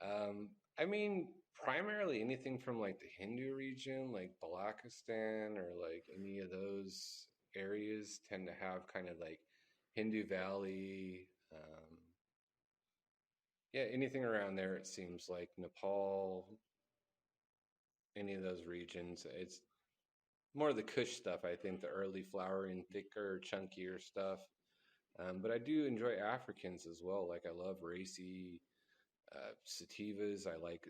I mean, primarily anything from like the Hindu region, like Balakistan, or like any of those areas tend to have kind of like Hindu Valley. Yeah, anything around there, it seems like Nepal, any of those regions. It's more of the Kush stuff, I think, the early flowering, thicker, chunkier stuff. But I do enjoy Africans as well. Like I love racy sativas. I like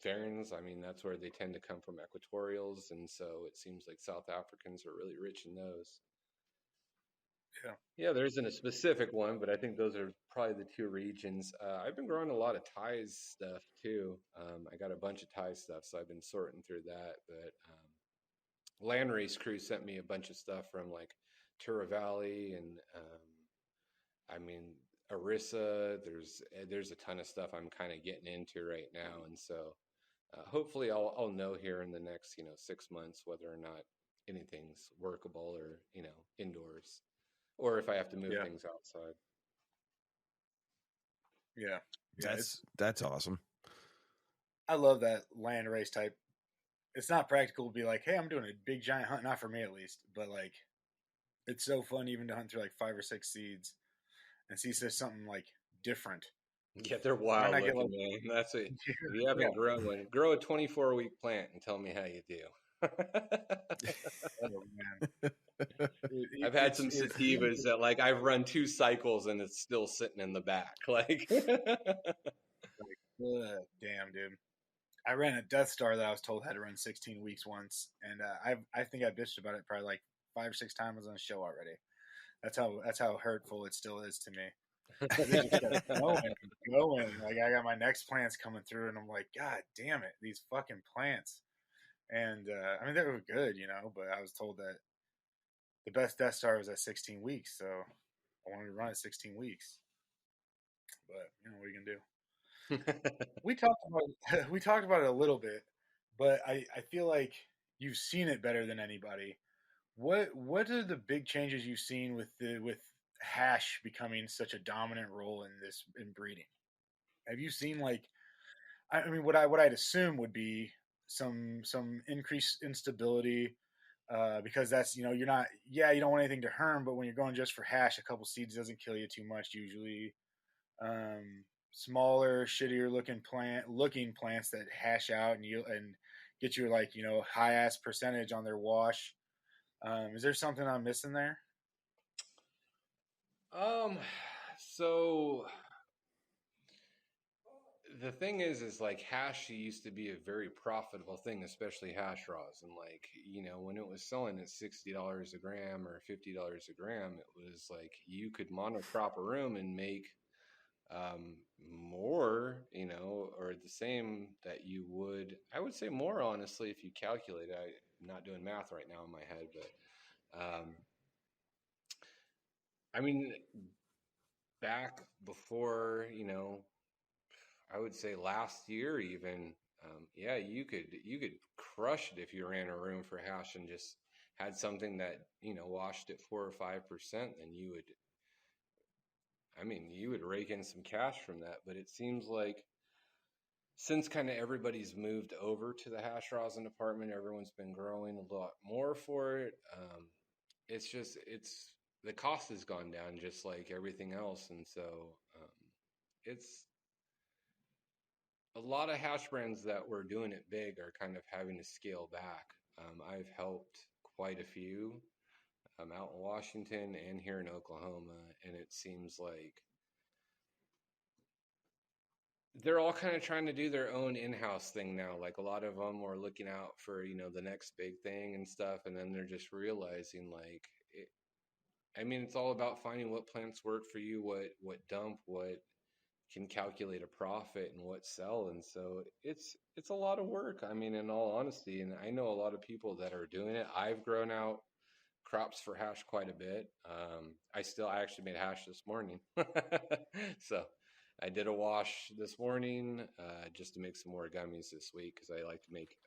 Ferns. I mean, that's where they tend to come from, equatorials, and so it seems like South Africans are really rich in those. Yeah, Yeah, there isn't a specific one, but I think those are probably the two regions. I've been growing a lot of Thais stuff too. I got a bunch of Thai stuff, so I've been sorting through that. But Landrace Crew sent me a bunch of stuff from like Tura Valley and I mean Arissa. There's a ton of stuff I'm kind of getting into right now, and so hopefully I'll know here in the next 6 months whether or not anything's workable or indoors, or if I have to move yeah, things outside. yeah, yeah. That's awesome. I love that land race type. It's not practical to be like, hey, I'm doing a big giant hunt, not for me at least, but like, it's so fun even to hunt through like 5 or 6 seeds and see something like different Yeah, they're Might wild not get looking, like man. That's it. If you yeah. haven't grown one, grow a 24-week plant and tell me how you do. Oh man, I've had some it's sativas that like I've run 2 cycles and it's still sitting in the back. Like, damn, dude. I ran a Death Star that I was told had to run 16 weeks once, and I think I bitched about it probably like 5 or 6 times on the show already. That's how hurtful it still is to me. They just kept going and going. Like I got my next plants coming through, and I'm like, God damn it, these fucking plants. And I mean, they were good, but I was told that the best Death Star was at 16 weeks, so I wanted to run at 16 weeks. But what are you gonna do? We talked about we talked about it a little bit, but I feel like you've seen it better than anybody. What are the big changes you've seen with hash becoming such a dominant role in breeding? Have you seen like I mean what I'd assume would be some increased instability because that's you're not you don't want anything to harm, but when you're going just for hash, a couple seeds doesn't kill you too much usually. Smaller, shittier looking plants that hash out and get you like high ass percentage on their wash. Is there something I'm missing there? um, so the thing is like hash used to be a very profitable thing, especially hash raws. And like, when it was selling at $60 a gram or $50 a gram, it was like you could monocrop a room and make more, or the same that you would, I would say more honestly, if you calculate it. I'm not doing math right now in my head, but I mean, back before, I would say last year even, yeah, you could crush it if you ran a room for hash and just had something that washed at 4 or 5%. Then you would rake in some cash from that. But it seems like since kind of everybody's moved over to the hash rosin department, everyone's been growing a lot more for it. It's the cost has gone down just like everything else, and so it's a lot of hash brands that were doing it big are kind of having to scale back. I've helped quite a few out in Washington and here in Oklahoma, and it seems like they're all kind of trying to do their own in-house thing now. Like a lot of them are looking out for the next big thing and stuff, and then they're just realizing like it's all about finding what plants work for you, what dump, what can calculate a profit, and what sell. And so it's a lot of work. In all honesty, and I know a lot of people that are doing it. I've grown out crops for hash quite a bit. I actually made hash this morning. So I did a wash this morning just to make some more gummies this week because I like to make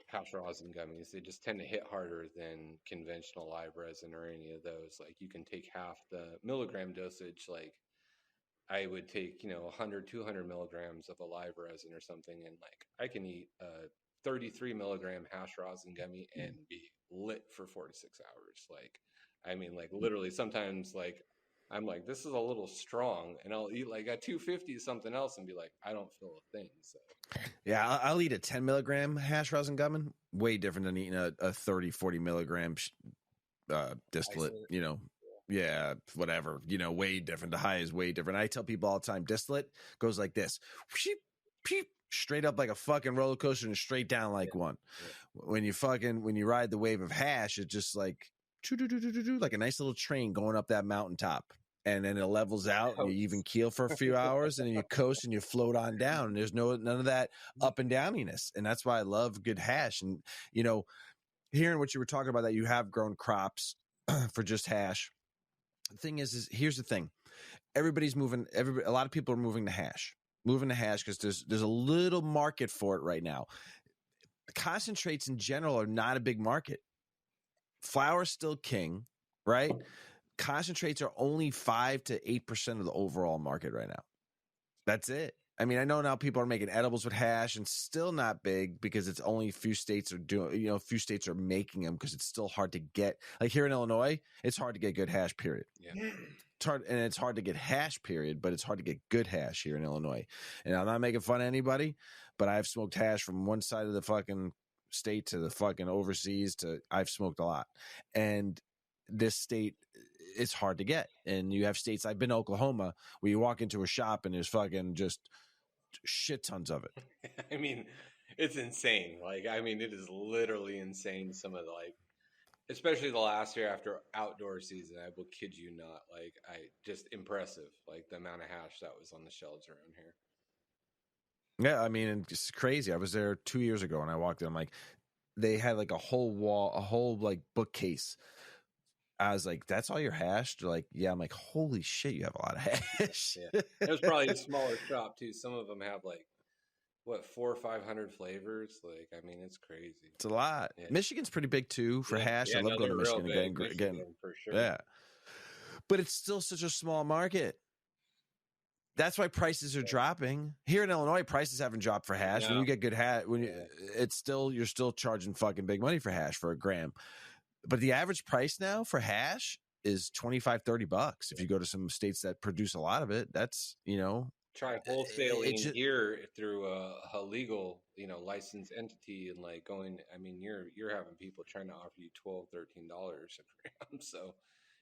hash rosin gummies. They just tend to hit harder than conventional live resin or any of those. Like you can take half the milligram dosage. Like I would take 100 200 milligrams of a live resin or something, and like I can eat a 33 milligram hash rosin gummy and be lit for 4 to 6 hours. Like literally sometimes like I'm like, this is a little strong, and I'll eat like a 250 something else and be like, I don't feel a thing. So Yeah, I'll eat a 10 milligram hash rosin gummy. Way different than eating a 30, 40 milligram distillate, Yeah, whatever, way different. The high is way different. I tell people all the time, distillate goes like this, straight up like a fucking roller coaster and straight down like one. Yeah. When you ride the wave of hash, it's just like like a nice little train going up that mountaintop. And then it levels out and you even keel for a few hours and then you coast and you float on down. And there's none of that up and downiness. And that's why I love good hash. And, hearing what you were talking about, that you have grown crops for just hash. The thing is here's the thing. A lot of people are moving to hash because there's a little market for it right now. Concentrates in general are not a big market. Flour's still king, right? Concentrates are only 5 to 8% of the overall market right now. That's it. I mean, I know now people are making edibles with hash, and still not big because it's only a few states are doing. A few states are making them because it's still hard to get. Like here in Illinois, it's hard to get good hash. Period. Yeah. It's hard, and it's hard to get hash. Period. But it's hard to get good hash here in Illinois. And I'm not making fun of anybody, but I've smoked hash from one side of the fucking state to the fucking overseas. I've smoked a lot, and this state, it's hard to get. And you have states. I've been to Oklahoma where you walk into a shop and there's fucking just shit tons of it. I mean, it's insane. Like, I mean, it is literally insane. Some of the, like, especially the last year after outdoor season, I will kid you not. Like, just impressive. Like the amount of hash that was on the shelves around here. Yeah, I mean, it's crazy. I was there 2 years ago and I walked in. I'm like, they had like a whole wall, a whole like bookcase. I was like, that's all your hash? They're like, yeah. I'm like, holy shit, you have a lot of hash. Yeah. It was probably a smaller shop too. Some of them have like, what, 400 or 500 flavors? Like, I mean, it's crazy. It's a lot. Yeah. Michigan's pretty big too for hash. Yeah, I love going to Michigan again. For sure. Yeah. But it's still such a small market. That's why prices are dropping. Here in Illinois, prices haven't dropped for hash. When you get good hash, you're still charging fucking big money for hash for a gram. But the average price now for hash is $25-$30. If you go to some states that produce a lot of it, that's, try wholesaling here through a legal, licensed entity, and like going, I mean, you're having people trying to offer you $12-$13 a gram. So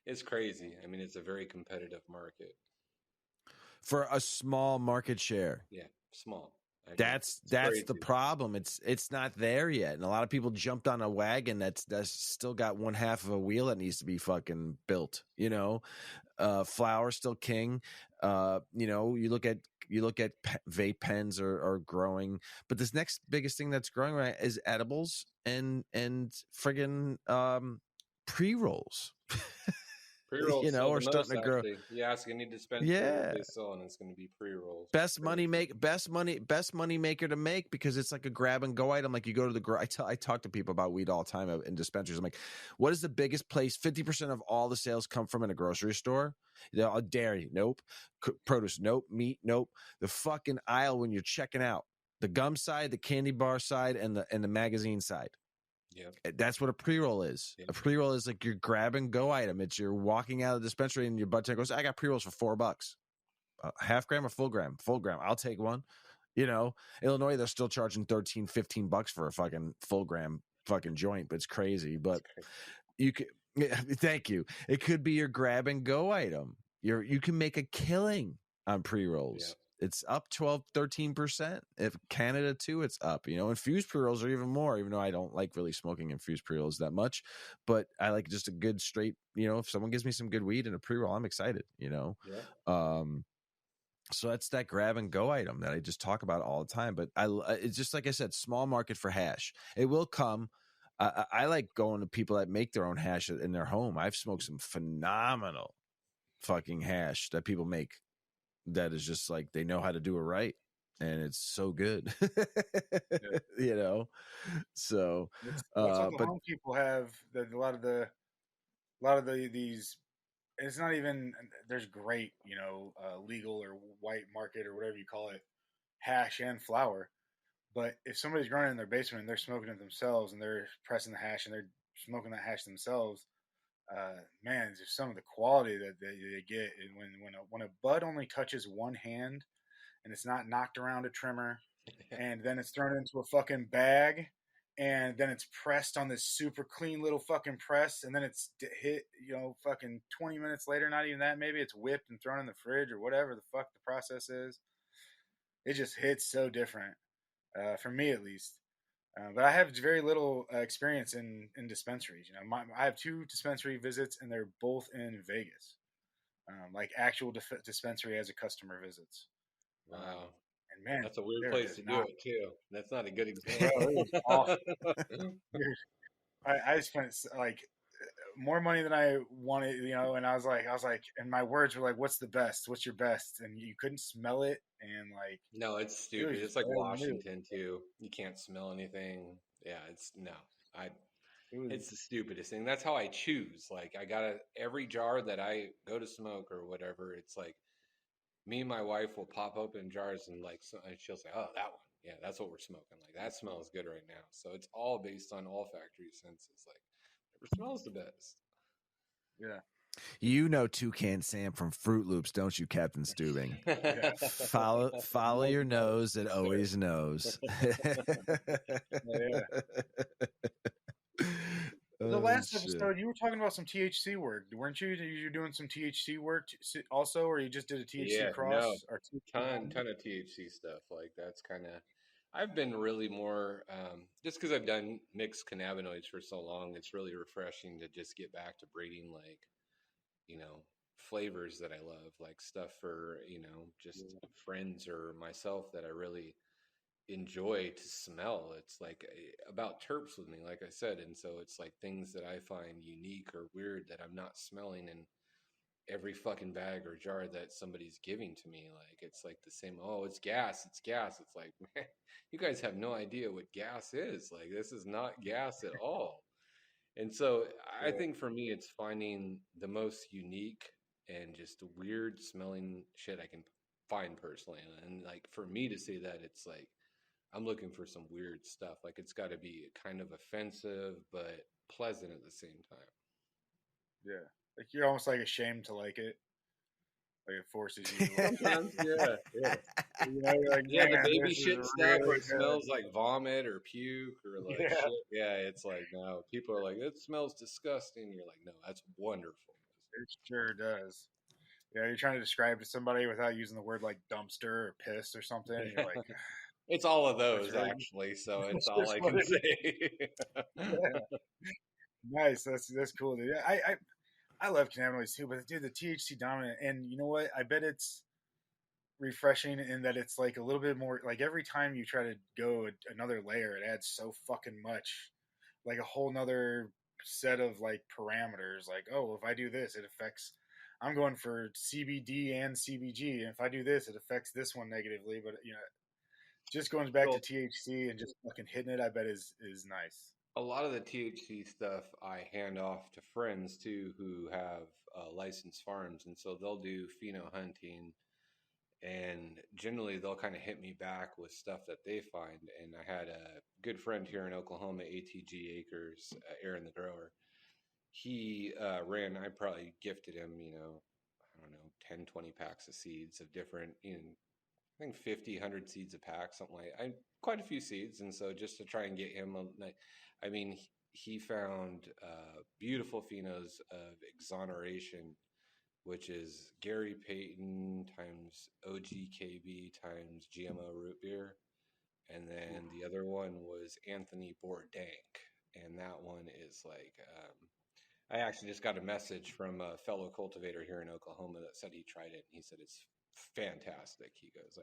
it's crazy. I mean, it's a very competitive market for a small market share. Yeah, small. That's the problem. It's not there yet, and a lot of people jumped on a wagon that's still got one half of a wheel that needs to be fucking built. Flower still king. You look at vape pens are growing, but this next biggest thing that's growing right is edibles and friggin' pre-rolls. Pre-rolls, are starting to grow. You ask any dispensary, they sell, and it's going to be pre-rolls. Best money maker to make, because it's like a grab and go item. Like you go to the I talk to people about weed all the time in dispensaries. I'm like, what is the biggest place? 50% of all the sales come from in a grocery store. Dairy, nope. Produce, nope. Meat, nope. The fucking aisle when you're checking out, the gum side, the candy bar side, and the magazine side. Yeah, that's what a pre-roll is. Yeah. A pre-roll is like your grab and go item. It's you're walking out of the dispensary and your bud goes, I got pre-rolls for $4. Half gram or full gram? Full gram. I'll take one. Illinois, they're still charging $13-$15 for a fucking full gram fucking joint, but it's crazy. But you can, thank you. It could be your grab and go item. You can make a killing on pre-rolls. Yeah. It's up 12-13%. If Canada too, it's up. Infused pre-rolls are even more, even though I don't like really smoking infused pre-rolls that much. But I like just a good straight, if someone gives me some good weed and a pre-roll, I'm excited, Yeah. So that's that grab and go item that I just talk about all the time. But it's just like I said, small market for hash. It will come. I like going to people that make their own hash in their home. I've smoked some phenomenal fucking hash that people make. That is just like they know how to do it right, and it's so good. So but home people have a lot of these. It's not even there's great legal or white market or whatever you call it, hash and flower. But if somebody's growing it in their basement and they're smoking it themselves and they're pressing the hash and they're smoking that hash themselves, man, just some of the quality that they get. And when a bud only touches one hand and it's not knocked around a trimmer and then it's thrown into a fucking bag and then it's pressed on this super clean little fucking press and then it's hit, fucking 20 minutes later, not even that, maybe it's whipped and thrown in the fridge or whatever the fuck the process is. It just hits so different, for me at least. But I have very little experience in dispensaries. I have 2 dispensary visits, and they're both in Vegas, like actual dispensary as a customer visits. Wow, and man, that's a weird place to do it too. That's not a good example. It was awful. I spent like more money than I wanted, and I was like, and my words were like, "What's the best? What's your best?" And you couldn't smell it, and like, no, it's stupid. It's like Washington too. You can't smell anything. Yeah, it's the stupidest thing. That's how I choose. Like, I gotta every jar that I go to smoke or whatever. It's like me and my wife will pop open jars and like, so, and she'll say, "Oh, that one, yeah, that's what we're smoking. Like that smells good right now." So it's all based on olfactory senses. Like, whatever smells the best. Yeah. You know Toucan Sam from Fruit Loops, don't you, Captain Stubing? Yeah. Follow your nose. It always knows. Yeah. The Oh, last shit. episode, you were talking about some THC work, weren't you? You're doing some THC work also, or you just did a THC Yeah, cross? no, Or ton of THC stuff. Like that's kind of. I've been really more just because I've done mixed cannabinoids for so long. It's really refreshing to just get back to breeding like flavors that I love, like stuff for just friends or myself that I really enjoy to smell. It's like about terps with me, like I said, and so it's like things that I find unique or weird that I'm not smelling in every fucking bag or jar that somebody's giving to me. Like it's like the same, oh, it's gas, it's gas. It's like, man, you guys have no idea what gas is. Like this is not gas at all. And so I think for me it's finding the most unique and just weird smelling shit I can find personally. And like for me to say that, it's like I'm looking for some weird stuff. Like it's got to be kind of offensive but pleasant at the same time. Yeah. Like you're almost like ashamed to like it. Like it forces you to like it. Sometimes, yeah. You know, you're like, Yeah, the man, baby this is shit stuff really where it good. smells like vomit or puke or like Yeah. shit. Yeah, it's like, no. People are like, it smells disgusting. You're like, no, that's wonderful. It sure does. Yeah, you're trying to describe to somebody without using the word like dumpster or piss or something. And you're like, It's all of that's those really actually, so that's it's all just I what can it is. say. Yeah. Nice. That's cool, dude. I love cannabinoids too, but dude, the THC dominant, and you know what? I bet it's refreshing in that it's like a little bit more like every time you try to go another layer, it adds so fucking much, like a whole nother set of like parameters. Like, oh, if I do this, it affects. I'm going for CBD and CBG, and if I do this, it affects this one negatively. But just going back to Well, THC and just fucking hitting it, I bet is nice. a lot of the THC stuff I hand off to friends too who have licensed farms, and so they'll do pheno hunting, and generally they'll kind of hit me back with stuff that they find. And I had a good friend here in Oklahoma, ATG Acres, Aaron the grower. He I probably gifted him, I don't know, 10, 20 packs of seeds of different, I think 50, 100 seeds a pack, something like quite a few seeds. And so just to try and get him, I mean, he found beautiful phenos of exoneration, which is Gary Payton times OGKB times GMO root beer. And then the other one was Anthony Bourdain. And that one is like, I actually just got a message from a fellow cultivator here in Oklahoma that said he tried it. And he said it's fantastic. He goes,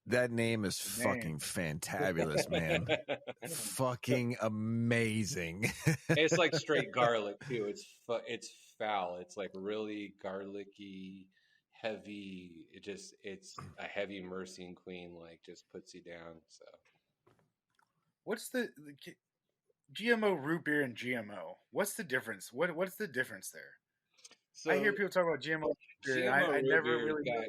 that name is fucking fantabulous, man. Fucking amazing. It's like straight garlic too. It's foul. It's like really garlicky, heavy. It's a heavy Mercian Queen, like just puts you down. So What's the GMO root beer and GMO? What's the difference? What's the difference there? So I hear people talk about GMO beer, and GMO I root never beer really. got,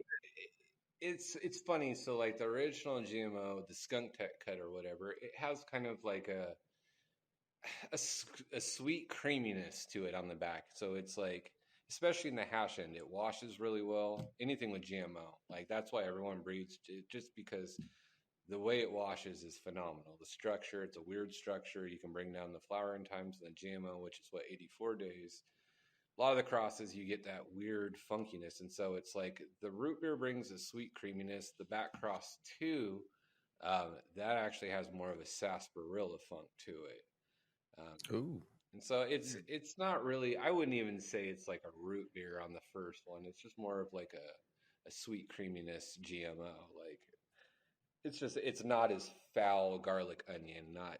it's funny. So like the original GMO, the skunk tech cut or whatever, it has kind of like a sweet creaminess to it on the back. So it's like, especially in the hash end, it washes really well. Anything with GMO, like that's why everyone breeds, just because the way it washes is phenomenal. The structure, it's a weird structure. You can bring down the flowering times in the GMO, which is 84 days. A lot of the crosses, you get that weird funkiness. And so it's like the root beer brings a sweet creaminess. The back cross too, that actually has more of a sarsaparilla funk to it. Ooh. And so it's not really, I wouldn't even say it's like a root beer on the first one. It's just more of like a sweet creaminess GMO. Like it's not as foul garlic onion, not,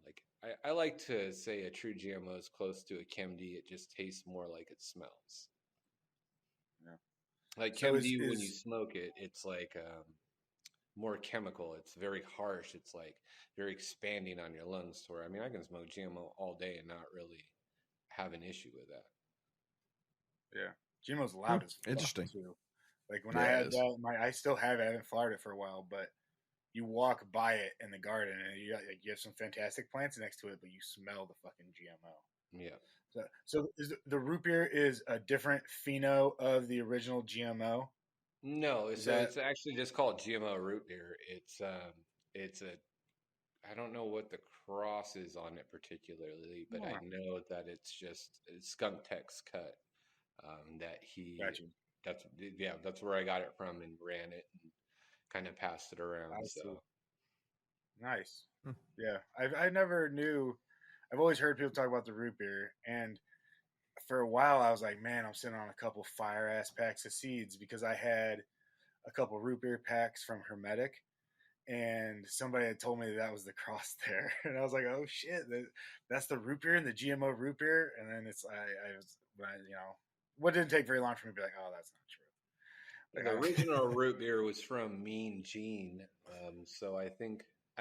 like I like to say a true GMO is close to a ChemD. It just tastes more like it smells. Yeah. Like So ChemD, when you smoke it, it's like more chemical. It's very harsh. It's like very expanding on your lungs. To where, I mean, I can smoke GMO all day and not really have an issue with that. Yeah, GMO's loud as fuck Interesting. too. Like when I Yeah, it had is. that, I still have it. I haven't flowered it for a while, but you walk by it in the garden and you have some fantastic plants next to it, but you smell the fucking GMO. Yeah. So is the root beer is a different pheno of the original GMO. No, Is so that it's actually just called GMO root beer. It's a I don't know what the cross is on it particularly, but I oh, know that it's Skunk Tex cut. That he got you? that's yeah, that's where I got it from and ran it and kind of passed it around. I So see. Nice. Hmm. Yeah, I never knew. I've always heard people talk about the root beer, and for a while I was like, man, I'm sitting on a couple fire ass packs of seeds because I had a couple root beer packs from Hermetic, and somebody had told me that was the cross there, and I was like, oh shit, that's the root beer and the GMO root beer, and then I was what didn't take very long for me to be like, oh, that's not true. yeah, Like the I original don't. root beer was from Mean Gene. So I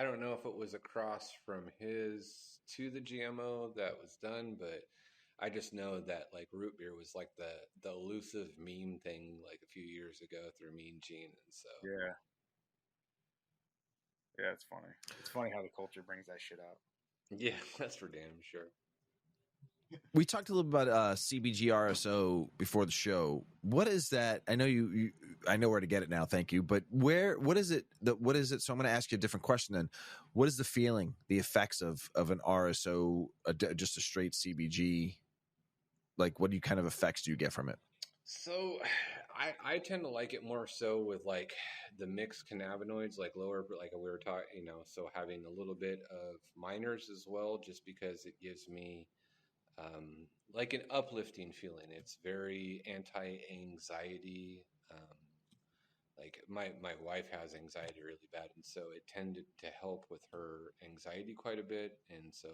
don't know if it was a cross from his to the GMO that was done, but I just know that like root beer was like the elusive meme thing like a few years ago through Mean Gene, and so Yeah, yeah, it's funny. It's funny how the culture brings that shit out. yeah, that's for damn sure. We talked a little about CBG RSO before the show. What is that? I know I know where to get it now. Thank you. But what is it? What is it? So I'm going to ask you a different question then. What is the feeling, the effects of an RSO, just a straight CBG? Like, what kind of effects do you get from it? So I tend to like it more so with like the mixed cannabinoids, like lower, like we were talking, so having a little bit of minors as well, just because it gives me like an uplifting feeling. It's very anti-anxiety. Like my wife has anxiety really bad, and so it tended to help with her anxiety quite a bit. And so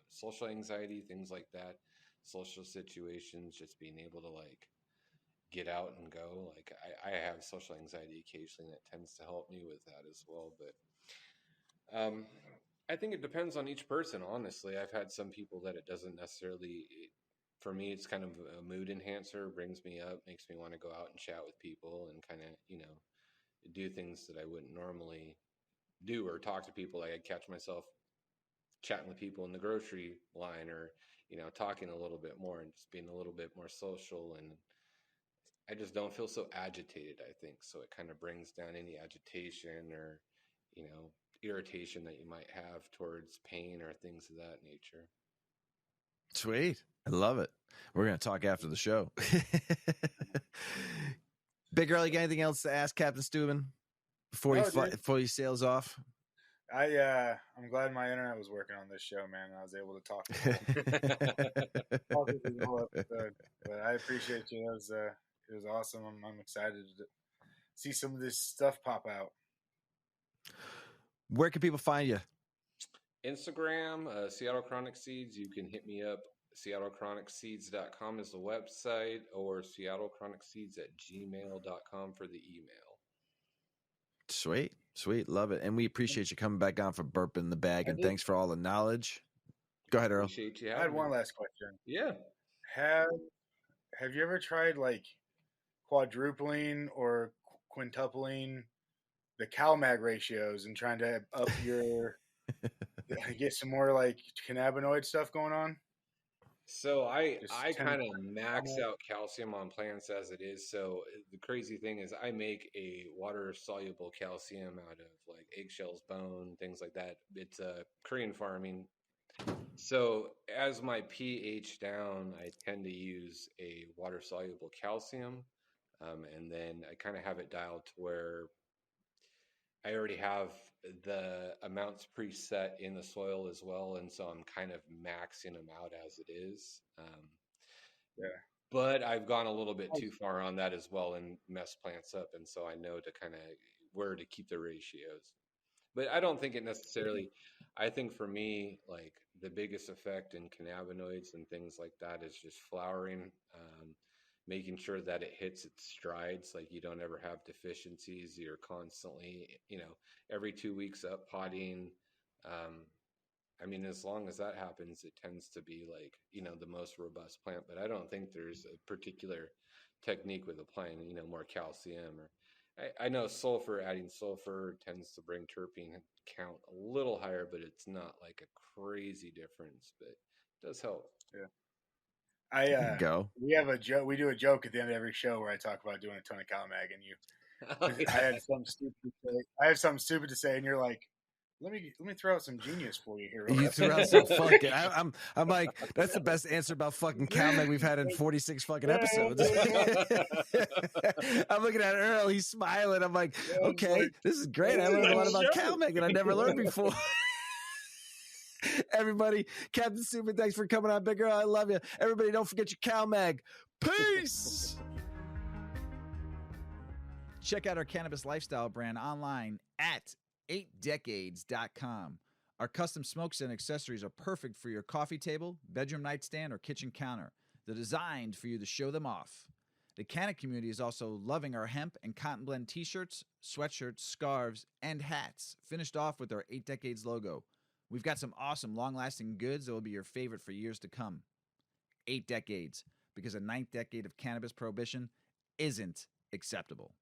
social anxiety, things like that, social situations, just being able to like get out and go. Like I have social anxiety occasionally, and it tends to help me with that as well. But I think it depends on each person. Honestly, I've had some people that it doesn't necessarily. For me, it's kind of a mood enhancer, brings me up, makes me want to go out and chat with people, and kind of do things that I wouldn't normally do or talk to people. Like I catch myself chatting with people in the grocery line, or talking a little bit more and just being a little bit more social, and I just don't feel so agitated, I think. So it kind of brings down any agitation or, you know, irritation that you might have towards pain or things of that nature. Sweet. I love it. We're going to talk after the show. Big Earl, you got anything else to ask Captain Stubing No, dude. before he sails off? I'm glad my internet was working on this show, man. And I was able to talk with you the whole episode. But I appreciate you. It was awesome. I'm excited to see some of this stuff pop out. Where can people find you? Instagram, Seattle Chronic Seeds. You can hit me up. SeattleChronicSeeds.com is the website, or SeattleChronicSeeds@gmail.com for the email. Sweet. Sweet. Love it. And we appreciate you coming back on for Burpin the Bag. And thanks for all the knowledge. Go ahead, Earl. Appreciate you I had having one me. last question. Yeah. Have you ever tried like quadrupling or quintupling the CalMag ratios and trying to up your get some more like cannabinoid stuff going on? So I Just I 10 kind of max out calcium on plants as it is. So the crazy thing is I make a water soluble calcium out of like eggshells, bone, things like that. It's Korean farming. So as my pH down, I tend to use a water soluble calcium. And then I kind of have it dialed to where I already have the amounts preset in the soil as well. And so I'm kind of maxing them out as it is. Yeah. But I've gone a little bit too far on that as well and mess plants up. And so I know to kind of where to keep the ratios. But I don't think it necessarily, I think for me, like the biggest effect in cannabinoids and things like that is just flowering, making sure that it hits its strides. Like you don't ever have deficiencies. You're constantly, every 2 weeks up potting. Um, I mean, as long as that happens, it tends to be like, the most robust plant. But I don't think there's a particular technique with the plant, more calcium. Or I know adding sulfur tends to bring terpene count a little higher, but it's not like a crazy difference, but it does help. Yeah. Go. We have a joke. We do a joke at the end of every show where I talk about doing a ton of CalMag, and I had something stupid to say. I have something stupid to say, and you're like, let me throw out some genius for you here. You threw out some fucking. I'm like, that's the best answer about fucking CalMag we've had in 46 fucking episodes. I'm looking at Earl. He's smiling. I'm like, okay, this is great. I learned a lot about CalMag that I never learned before. Everybody, Captain Stubing, thanks for coming on, Big Earl. I love you. Everybody, don't forget your CalMag. Peace. Check out our cannabis lifestyle brand online at 8decades.com. Our custom smokes and accessories are perfect for your coffee table, bedroom nightstand, or kitchen counter. They're designed for you to show them off. The Canna community is also loving our hemp and cotton blend t-shirts, sweatshirts, scarves, and hats, finished off with our 8 Decades logo. We've got some awesome long-lasting goods that will be your favorite for years to come. 8 Decades, because a 9th decade of cannabis prohibition isn't acceptable.